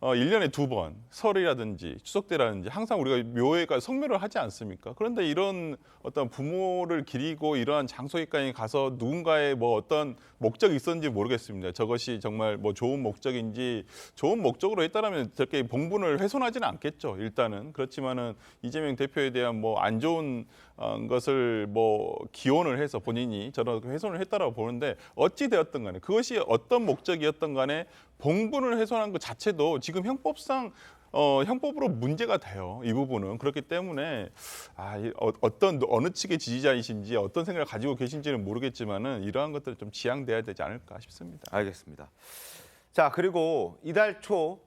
1년에 2번 설이라든지 추석 때라든지 항상 우리가 묘에 가 성묘를 하지 않습니까? 그런데 이런 어떤 부모를 기리고 이러한 장소에까지 가서 누군가의 뭐 어떤 목적이 있었는지 모르겠습니다. 저것이 정말 뭐 좋은 목적인지 좋은 목적으로 했다라면 저렇게 봉분을 훼손하지는 않겠죠. 일단은 그렇지만은 이재명 대표에 대한 뭐 안 좋은 것을 뭐 기원을 해서 본인이 저런 훼손을 했다라고 보는데 어찌 되었든 간에 그것이 어떤 목적이었던 간에 봉분을 훼손한 것 자체도 지금 형법상 형법으로 문제가 돼요. 이 부분은 그렇기 때문에 어떤 어느 측의 지지자이신지 어떤 생각을 가지고 계신지는 모르겠지만은 이러한 것들은 좀 지양돼야 되지 않을까 싶습니다. 알겠습니다. 자, 그리고 이달 초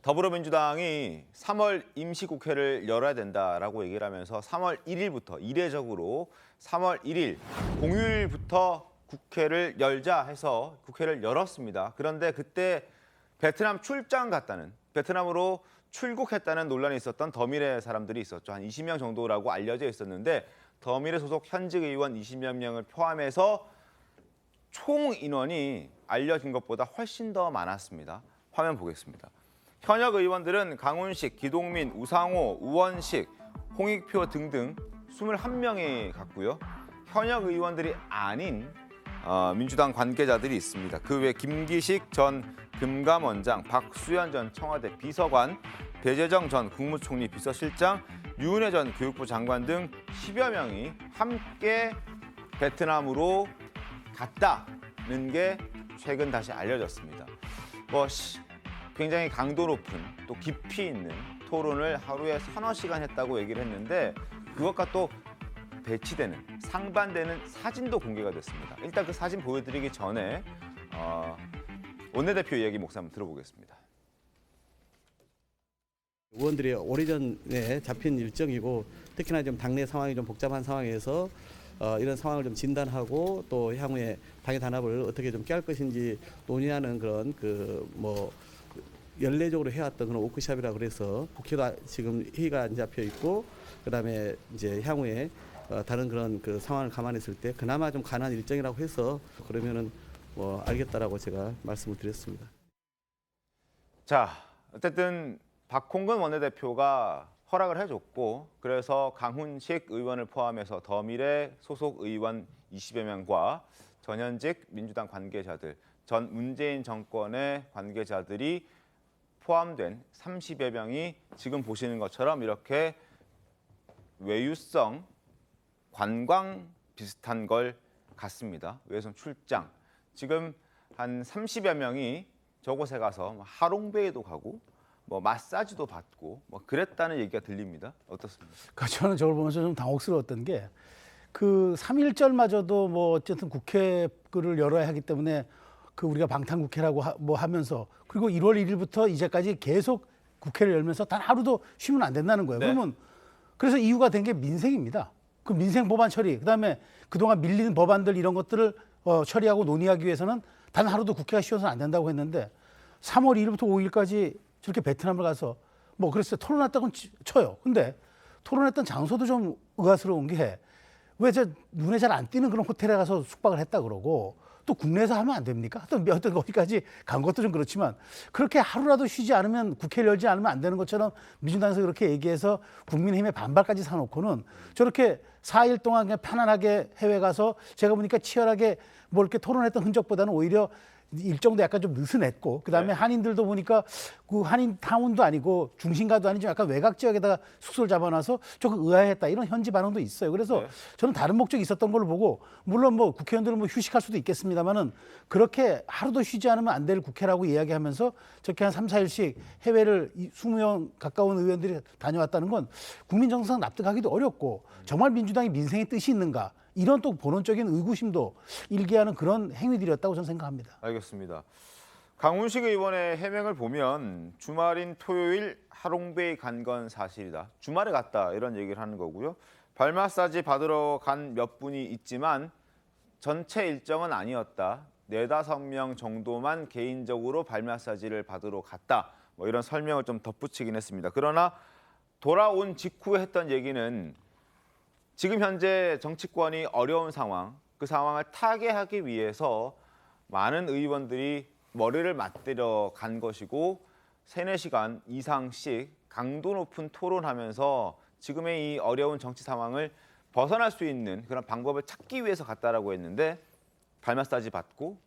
더불어민주당이 3월 임시국회를 열어야 된다라고 얘기를 하면서 3월 1일부터 이례적으로 3월 1일 공휴일부터 국회를 열자 해서 국회를 열었습니다. 그런데 그때 베트남 출장 갔다는, 베트남으로 출국했다는 논란이 있었던 더미래 사람들이 있었죠. 한 20명 정도라고 알려져 있었는데 더미래 소속 현직 의원 20여 명을 포함해서 총 인원이 알려진 것보다 훨씬 더 많았습니다. 화면 보겠습니다. 현역 의원들은 강훈식, 기동민, 우상호, 우원식, 홍익표 등등 21명이 갔고요. 현역 의원들이 아닌 민주당 관계자들이 있습니다. 그 외 김기식 전 금감원장, 박수현 전 청와대 비서관, 배재정 전 국무총리 비서실장, 유은혜 전 교육부 장관 등 10여 명이 함께 베트남으로 갔다는 게 최근 다시 알려졌습니다. 굉장히 강도 높은 또 깊이 있는 토론을 하루에 서너 시간 했다고 얘기를 했는데 그것과 또 배치되는 상반되는 사진도 공개가 됐습니다. 일단 그 사진 보여드리기 전에 원내대표 이야기 목사 한번 들어보겠습니다. 의원들이 오래전에 잡힌 일정이고 특히나 좀 당내 상황이 좀 복잡한 상황에서 이런 상황을 좀 진단하고 또 향후에 당의 단합을 어떻게 좀 깨할 것인지 논의하는 그런 연례적으로 해왔던 그런 워크숍이라 그래서 국회도 지금 회의가 안 잡혀 있고 그다음에 이제 향후에 다른 그런 그 상황을 감안했을 때 그나마 좀 가능한 일정이라고 해서 그러면은 알겠다라고 제가 말씀을 드렸습니다. 자, 어쨌든 박홍근 원내대표가 허락을 해줬고 그래서 강훈식 의원을 포함해서 더미래 소속 의원 20여 명과 전현직 민주당 관계자들, 전 문재인 정권의 관계자들이 포함된 30여 명이 지금 보시는 것처럼 이렇게 외유성 관광 비슷한 걸 갔습니다. 외유성 출장. 지금 한 30여 명이 저곳에 가서 하롱베이도 가고 마사지도 받고 그랬다는 얘기가 들립니다. 어떻습니까? 그러니까 저는 저걸 보면서 좀 당혹스러웠던 게 그 3.1절마저도 어쨌든 국회를 열어야 하기 때문에 그 우리가 방탄국회라고 하면서 그리고 1월 1일부터 이제까지 계속 국회를 열면서 단 하루도 쉬면 안 된다는 거예요. 네. 그러면 그래서 이유가 된 게 민생입니다. 그 민생 법안 처리, 그다음에 그동안 밀리는 법안들 이런 것들을 처리하고 논의하기 위해서는 단 하루도 국회가 쉬어서는 안 된다고 했는데 3월 2일부터 5일까지 저렇게 베트남을 가서 그랬어요. 토론했다고는 쳐요. 근데 토론했던 장소도 좀 의아스러운 게 왜 저 눈에 잘 안 띄는 그런 호텔에 가서 숙박을 했다 그러고 또 국내에서 하면 안 됩니까? 어떤 거기까지 간 것도 좀 그렇지만 그렇게 하루라도 쉬지 않으면 국회를 열지 않으면 안 되는 것처럼 민주당에서 그렇게 얘기해서 국민의힘의 반발까지 사놓고는 저렇게 4일 동안 그냥 편안하게 해외 가서 제가 보니까 치열하게 이렇게 토론했던 흔적보다는 오히려 일정도 약간 좀 느슨했고 그다음에 한인들도 보니까 그 한인 타운도 아니고 중심가도 아니고 약간 외곽 지역에다가 숙소를 잡아놔서 조금 의아했다 이런 현지 반응도 있어요. 그래서 저는 다른 목적이 있었던 걸로 보고 물론 국회의원들은 휴식할 수도 있겠습니다만은 그렇게 하루도 쉬지 않으면 안 될 국회라고 이야기하면서 저렇게 한 3, 4일씩 해외를 20명 가까운 의원들이 다녀왔다는 건 국민 정서상 납득하기도 어렵고 정말 민주당이 민생의 뜻이 있는가 이런 또 본원적인 의구심도 일기하는 그런 행위들이었다고 저는 생각합니다. 알겠습니다. 강훈식 의원의 해명을 보면 주말인 토요일 하롱베이 간 건 사실이다. 주말에 갔다 이런 얘기를 하는 거고요. 발 마사지 받으러 간 몇 분이 있지만 전체 일정은 아니었다. 4-5명 정도만 개인적으로 발 마사지를 받으러 갔다. 이런 설명을 좀 덧붙이긴 했습니다. 그러나 돌아온 직후에 했던 얘기는 지금 현재 정치권이 어려운 상황, 그 상황을 타개하기 위해서 많은 의원들이 머리를 맞대려 간 것이고 3-4시간 이상씩 강도 높은 토론하면서 지금의 이 어려운 정치 상황을 벗어날 수 있는 그런 방법을 찾기 위해서 갔다라고 했는데 발 마사지 받고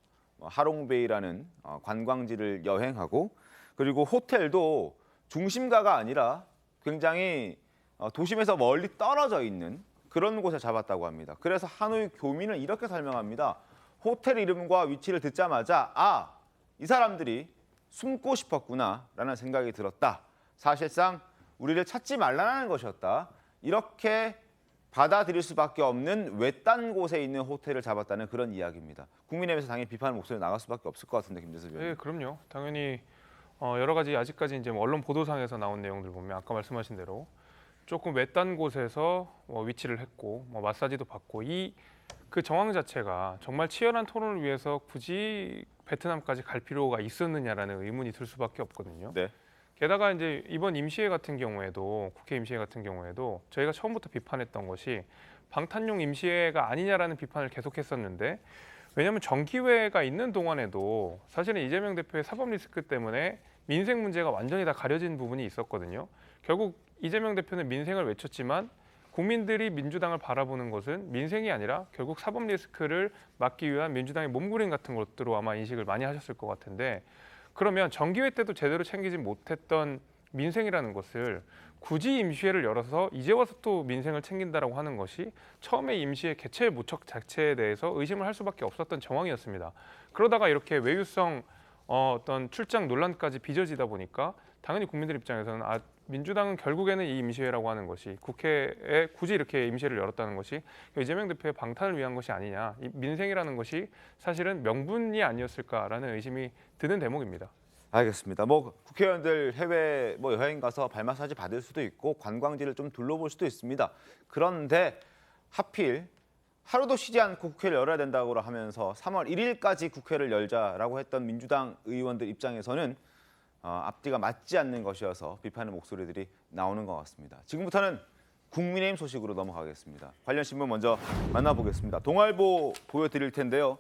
하롱베이라는 관광지를 여행하고 그리고 호텔도 중심가가 아니라 굉장히 도심에서 멀리 떨어져 있는 그런 곳에 잡았다고 합니다. 그래서 하노이 교민은 이렇게 설명합니다. 호텔 이름과 위치를 듣자마자 이 사람들이 숨고 싶었구나라는 생각이 들었다. 사실상 우리를 찾지 말라는 것이었다. 이렇게 받아들일 수밖에 없는 외딴 곳에 있는 호텔을 잡았다는 그런 이야기입니다. 국민의힘에서 당연히 비판 목소리 나갈 수밖에 없을 것 같은데 김재섭 의원님. 네, 그럼요. 당연히 여러 가지 아직까지 이제 언론 보도상에서 나온 내용들 보면 아까 말씀하신 대로 조금 외딴 곳에서 위치를 했고 마사지도 받고 그 정황 자체가 정말 치열한 토론을 위해서 굳이 베트남까지 갈 필요가 있었느냐라는 의문이 들 수밖에 없거든요. 네. 게다가 이제 이번 임시회 같은 경우에도 국회 임시회 같은 경우에도 저희가 처음부터 비판했던 것이 방탄용 임시회가 아니냐라는 비판을 계속했었는데 왜냐하면 정기회가 있는 동안에도 사실은 이재명 대표의 사법 리스크 때문에 민생 문제가 완전히 다 가려진 부분이 있었거든요. 결국 이재명 대표는 민생을 외쳤지만 국민들이 민주당을 바라보는 것은 민생이 아니라 결국 사법 리스크를 막기 위한 민주당의 몸부림 같은 것들로 아마 인식을 많이 하셨을 것 같은데 그러면 정기회 때도 제대로 챙기지 못했던 민생이라는 것을 굳이 임시회를 열어서 이제 와서 또 민생을 챙긴다라고 하는 것이 처음에 임시회 개최 모척 자체에 대해서 의심을 할 수밖에 없었던 정황이었습니다. 그러다가 이렇게 외유성 어떤 출장 논란까지 빚어지다 보니까 당연히 국민들 입장에서는 민주당은 결국에는 이 임시회라고 하는 것이 국회에 굳이 이렇게 임시회를 열었다는 것이 이재명 대표의 방탄을 위한 것이 아니냐, 이 민생이라는 것이 사실은 명분이 아니었을까라는 의심이 드는 대목입니다. 알겠습니다. 국회의원들 해외 여행 가서 발 마사지 받을 수도 있고 관광지를 좀 둘러볼 수도 있습니다. 그런데 하필 하루도 쉬지 않고 국회를 열어야 된다고 하면서 3월 1일까지 국회를 열자라고 했던 민주당 의원들 입장에서는 앞뒤가 맞지 않는 것이어서 비판의 목소리들이 나오는 것 같습니다. 지금부터는 국민의힘 소식으로 넘어가겠습니다. 관련 신문 먼저 만나보겠습니다. 동아일보 보여드릴 텐데요.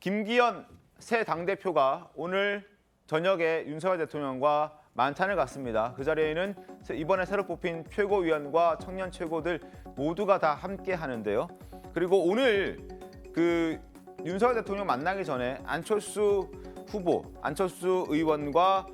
김기현 새 당대표가 오늘 저녁에 윤석열 대통령과 만찬을 갖습니다. 그 자리에는 이번에 새로 뽑힌 최고위원과 청년 최고들 모두가 다 함께 하는데요. 그리고 오늘 윤석열 대통령 만나기 전에 안철수 의원과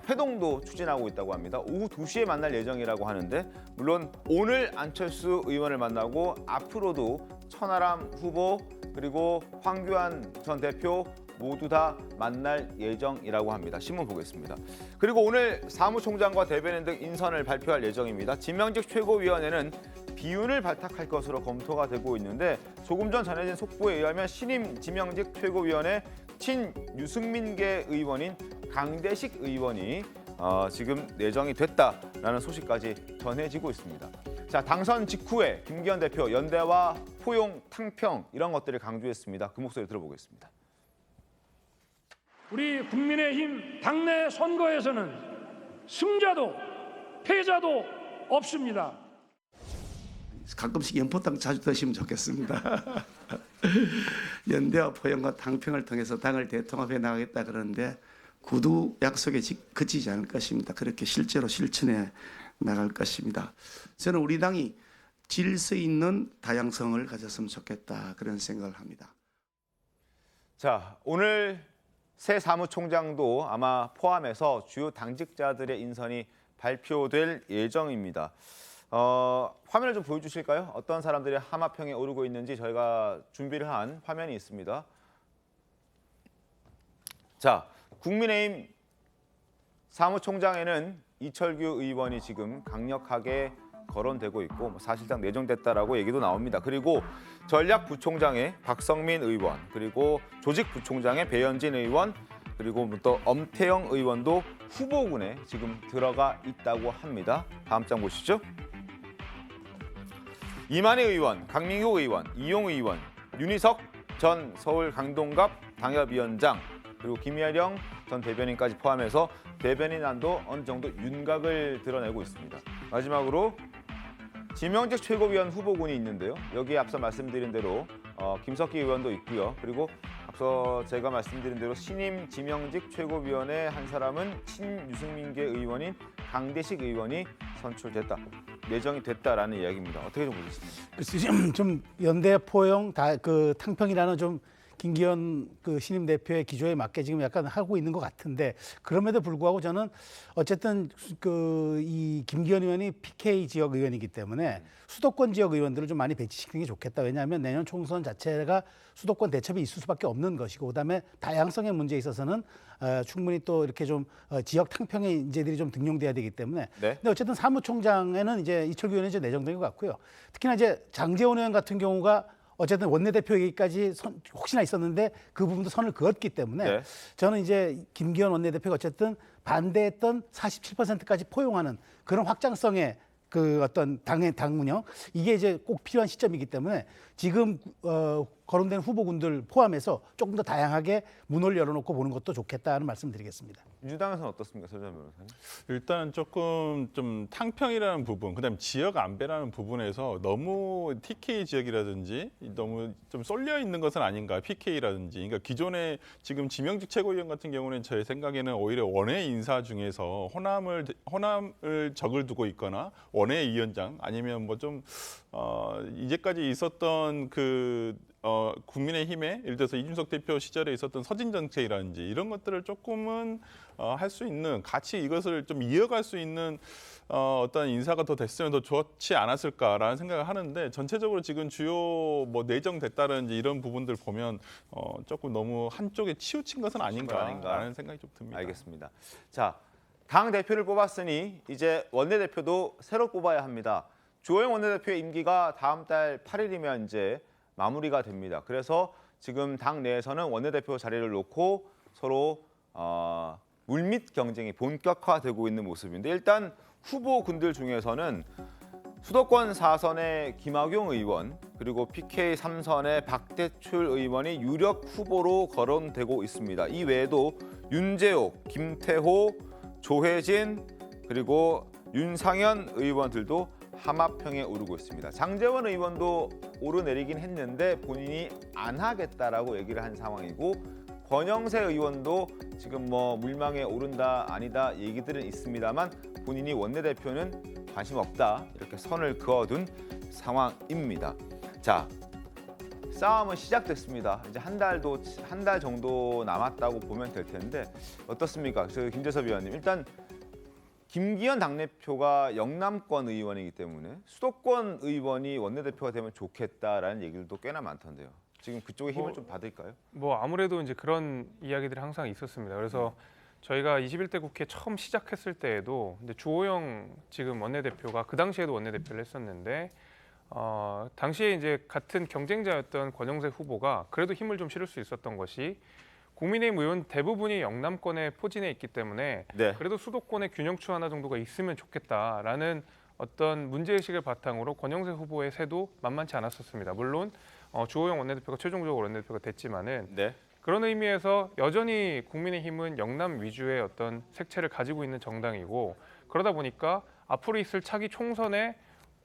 회동도 추진하고 있다고 합니다. 오후 2시에 만날 예정이라고 하는데 물론 오늘 안철수 의원을 만나고 앞으로도 천하람 후보 그리고 황교안 전 대표 모두 다 만날 예정이라고 합니다. 신문 보겠습니다. 그리고 오늘 사무총장과 대변인 등 인선을 발표할 예정입니다. 지명직 최고위원회는 비윤을 발탁할 것으로 검토가 되고 있는데 조금 전 전해진 속보에 의하면 신임 지명직 최고위원회 친유승민계 의원인 강대식 의원이 지금 내정이 됐다라는 소식까지 전해지고 있습니다. 자, 당선 직후에 김기현 대표 연대와 포용, 탕평 이런 것들을 강조했습니다. 그 목소리 들어보겠습니다. 우리 국민의힘 당내 선거에서는 승자도 패자도 없습니다. 가끔씩 연포탕 자주 드시면 좋겠습니다. 연대와 포용과 탕평을 통해서 당을 대통합해 나가겠다 그러는데 구두 약속에 그치지 않을 것입니다. 그렇게 실제로 실천해 나갈 것입니다. 저는 우리 당이 질서 있는 다양성을 가졌으면 좋겠다 그런 생각을 합니다. 자, 오늘 새 사무총장도 아마 포함해서 주요 당직자들의 인선이 발표될 예정입니다. 화면을 좀 보여주실까요? 어떤 사람들이 하마평에 오르고 있는지 저희가 준비를 한 화면이 있습니다. 자, 국민의힘 사무총장에는 이철규 의원이 지금 강력하게 거론되고 있고 사실상 내정됐다라고 얘기도 나옵니다. 그리고 전략부총장에 박성민 의원, 그리고 조직부총장에 배현진 의원, 그리고 또 엄태영 의원도 후보군에 지금 들어가 있다고 합니다. 다음 장 보시죠. 이만희 의원, 강민규 의원, 이용 의원, 윤희석 전 서울 강동갑 당협위원장, 그리고 김혜령 전 대변인까지 포함해서 대변인안도 어느 정도 윤곽을 드러내고 있습니다. 마지막으로 지명직 최고위원 후보군이 있는데요. 여기에 앞서 말씀드린 대로 김석기 의원도 있고요. 그리고 앞서 제가 말씀드린 대로 신임 지명직 최고위원의 한 사람은 친유승민계 의원인 강대식 의원이 선출됐다, 내정이 됐다라는 이야기입니다. 어떻게 좀 보셨습니까? 그래서 좀 연대 포용 탕평이라는 좀 김기현 신임 대표의 기조에 맞게 지금 약간 하고 있는 것 같은데 그럼에도 불구하고 저는 어쨌든 이 김기현 의원이 PK 지역 의원이기 때문에 수도권 지역 의원들을 좀 많이 배치시키는 게 좋겠다. 왜냐하면 내년 총선 자체가 수도권 대첩이 있을 수밖에 없는 것이고 그다음에 다양성의 문제에 있어서는 충분히 또 이렇게 좀 지역 탕평의 인재들이 좀 등용돼야 되기 때문에. 네. 근데 어쨌든 사무총장에는 이제 이철규 의원이 이제 내정된 것 같고요. 특히나 이제 장제원 의원 같은 경우가 어쨌든 원내대표 얘기까지 혹시나 있었는데 그 부분도 선을 그었기 때문에 네. 저는 이제 김기현 원내대표가 어쨌든 반대했던 47%까지 포용하는 그런 확장성의 그 어떤 당 운영 이게 이제 꼭 필요한 시점이기 때문에 지금 거론된 후보군들 포함해서 조금 더 다양하게 문을 열어놓고 보는 것도 좋겠다는 말씀드리겠습니다. 민주당에서는 어떻습니까, 서재환 변호사님? 일단은 조금 좀 탕평이라는 부분, 그다음에 지역 안배라는 부분에서 너무 TK 지역이라든지 너무 좀 쏠려 있는 것은 아닌가, PK라든지. 그러니까 기존에 지금 지명직 최고위원 같은 경우는 제 생각에는 오히려 원외 인사 중에서 호남을 적을 두고 있거나 원외 위원장 아니면 뭐 좀 이제까지 있었던 국민의힘에 예를 들어서 이준석 대표 시절에 있었던 서진 정책이라든지 이런 것들을 조금은 할 수 있는 같이 이것을 좀 이어갈 수 있는 어떤 인사가 더 됐으면 더 좋지 않았을까라는 생각을 하는데 전체적으로 지금 주요 뭐 내정됐다든지 이런 부분들 보면 조금 너무 한쪽에 치우친 것은 아닌가라는 생각이 좀 듭니다. 알겠습니다. 자, 당 대표를 뽑았으니 이제 원내대표도 새로 뽑아야 합니다. 주호영 원내대표의 임기가 다음 달 8일이면 이제 마무리가 됩니다. 그래서 지금 당 내에서는 원내대표 자리를 놓고 서로 물밑 경쟁이 본격화되고 있는 모습인데 일단 후보군들 중에서는 수도권 4선의 김학용 의원 그리고 PK 3선의 박대출 의원이 유력 후보로 거론되고 있습니다. 이 외에도 윤재옥, 김태호, 조혜진 그리고 윤상현 의원들도 함합형에 오르고 있습니다. 장제원 의원도 오르내리긴 했는데 본인이 안 하겠다라고 얘기를 한 상황이고 권영세 의원도 지금 뭐 물망에 오른다 아니다 얘기들은 있습니다만 본인이 원내대표는 관심 없다 이렇게 선을 그어둔 상황입니다. 자, 싸움은 시작됐습니다. 이제 한 달 정도 남았다고 보면 될 텐데 어떻습니까? 김재섭 위원님 일단 김기현 당대표가 영남권 의원이기 때문에 수도권 의원이 원내대표가 되면 좋겠다라는 얘기들도 꽤나 많던데요. 지금 그쪽에 힘을 좀 받을까요? 뭐 아무래도 이제 그런 이야기들이 항상 있었습니다. 그래서 저희가 21대 국회 처음 시작했을 때에도 이제 주호영 지금 원내대표가 그 당시에도 원내대표를 했었는데 당시에 이제 같은 경쟁자였던 권영세 후보가 그래도 힘을 좀 실을 수 있었던 것이 국민의힘 의원 대부분이 영남권에 포진해 있기 때문에 네. 그래도 수도권의 균형추 하나 정도가 있으면 좋겠다라는 어떤 문제의식을 바탕으로 권영세 후보의 새도 만만치 않았었습니다. 물론 주호영 원내대표가 최종적으로 원내대표가 됐지만은 네. 그런 의미에서 여전히 국민의힘은 영남 위주의 어떤 색채를 가지고 있는 정당이고 그러다 보니까 앞으로 있을 차기 총선에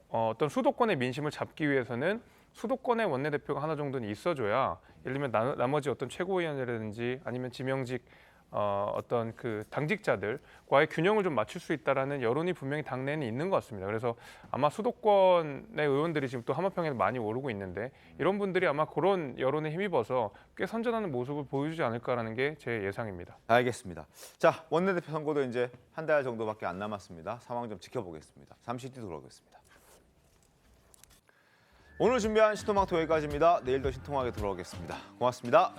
어떤 수도권의 민심을 잡기 위해서는 수도권의 원내대표가 하나 정도는 있어줘야 예를 들면 나머지 어떤 최고위원이라든지 아니면 지명직 어떤 그 당직자들과의 균형을 좀 맞출 수 있다라는 여론이 분명히 당내에는 있는 것 같습니다. 그래서 아마 수도권의 의원들이 지금 또 함합형에 많이 오르고 있는데 이런 분들이 아마 그런 여론에 힘입어서 꽤 선전하는 모습을 보여주지 않을까라는 게 제 예상입니다. 알겠습니다. 자, 원내대표 선거도 이제 한 달 정도밖에 안 남았습니다. 상황 좀 지켜보겠습니다. 잠시 뒤 돌아오겠습니다. 오늘 준비한 신통방통 여기까지입니다. 내일 더 신통하게 돌아오겠습니다. 고맙습니다.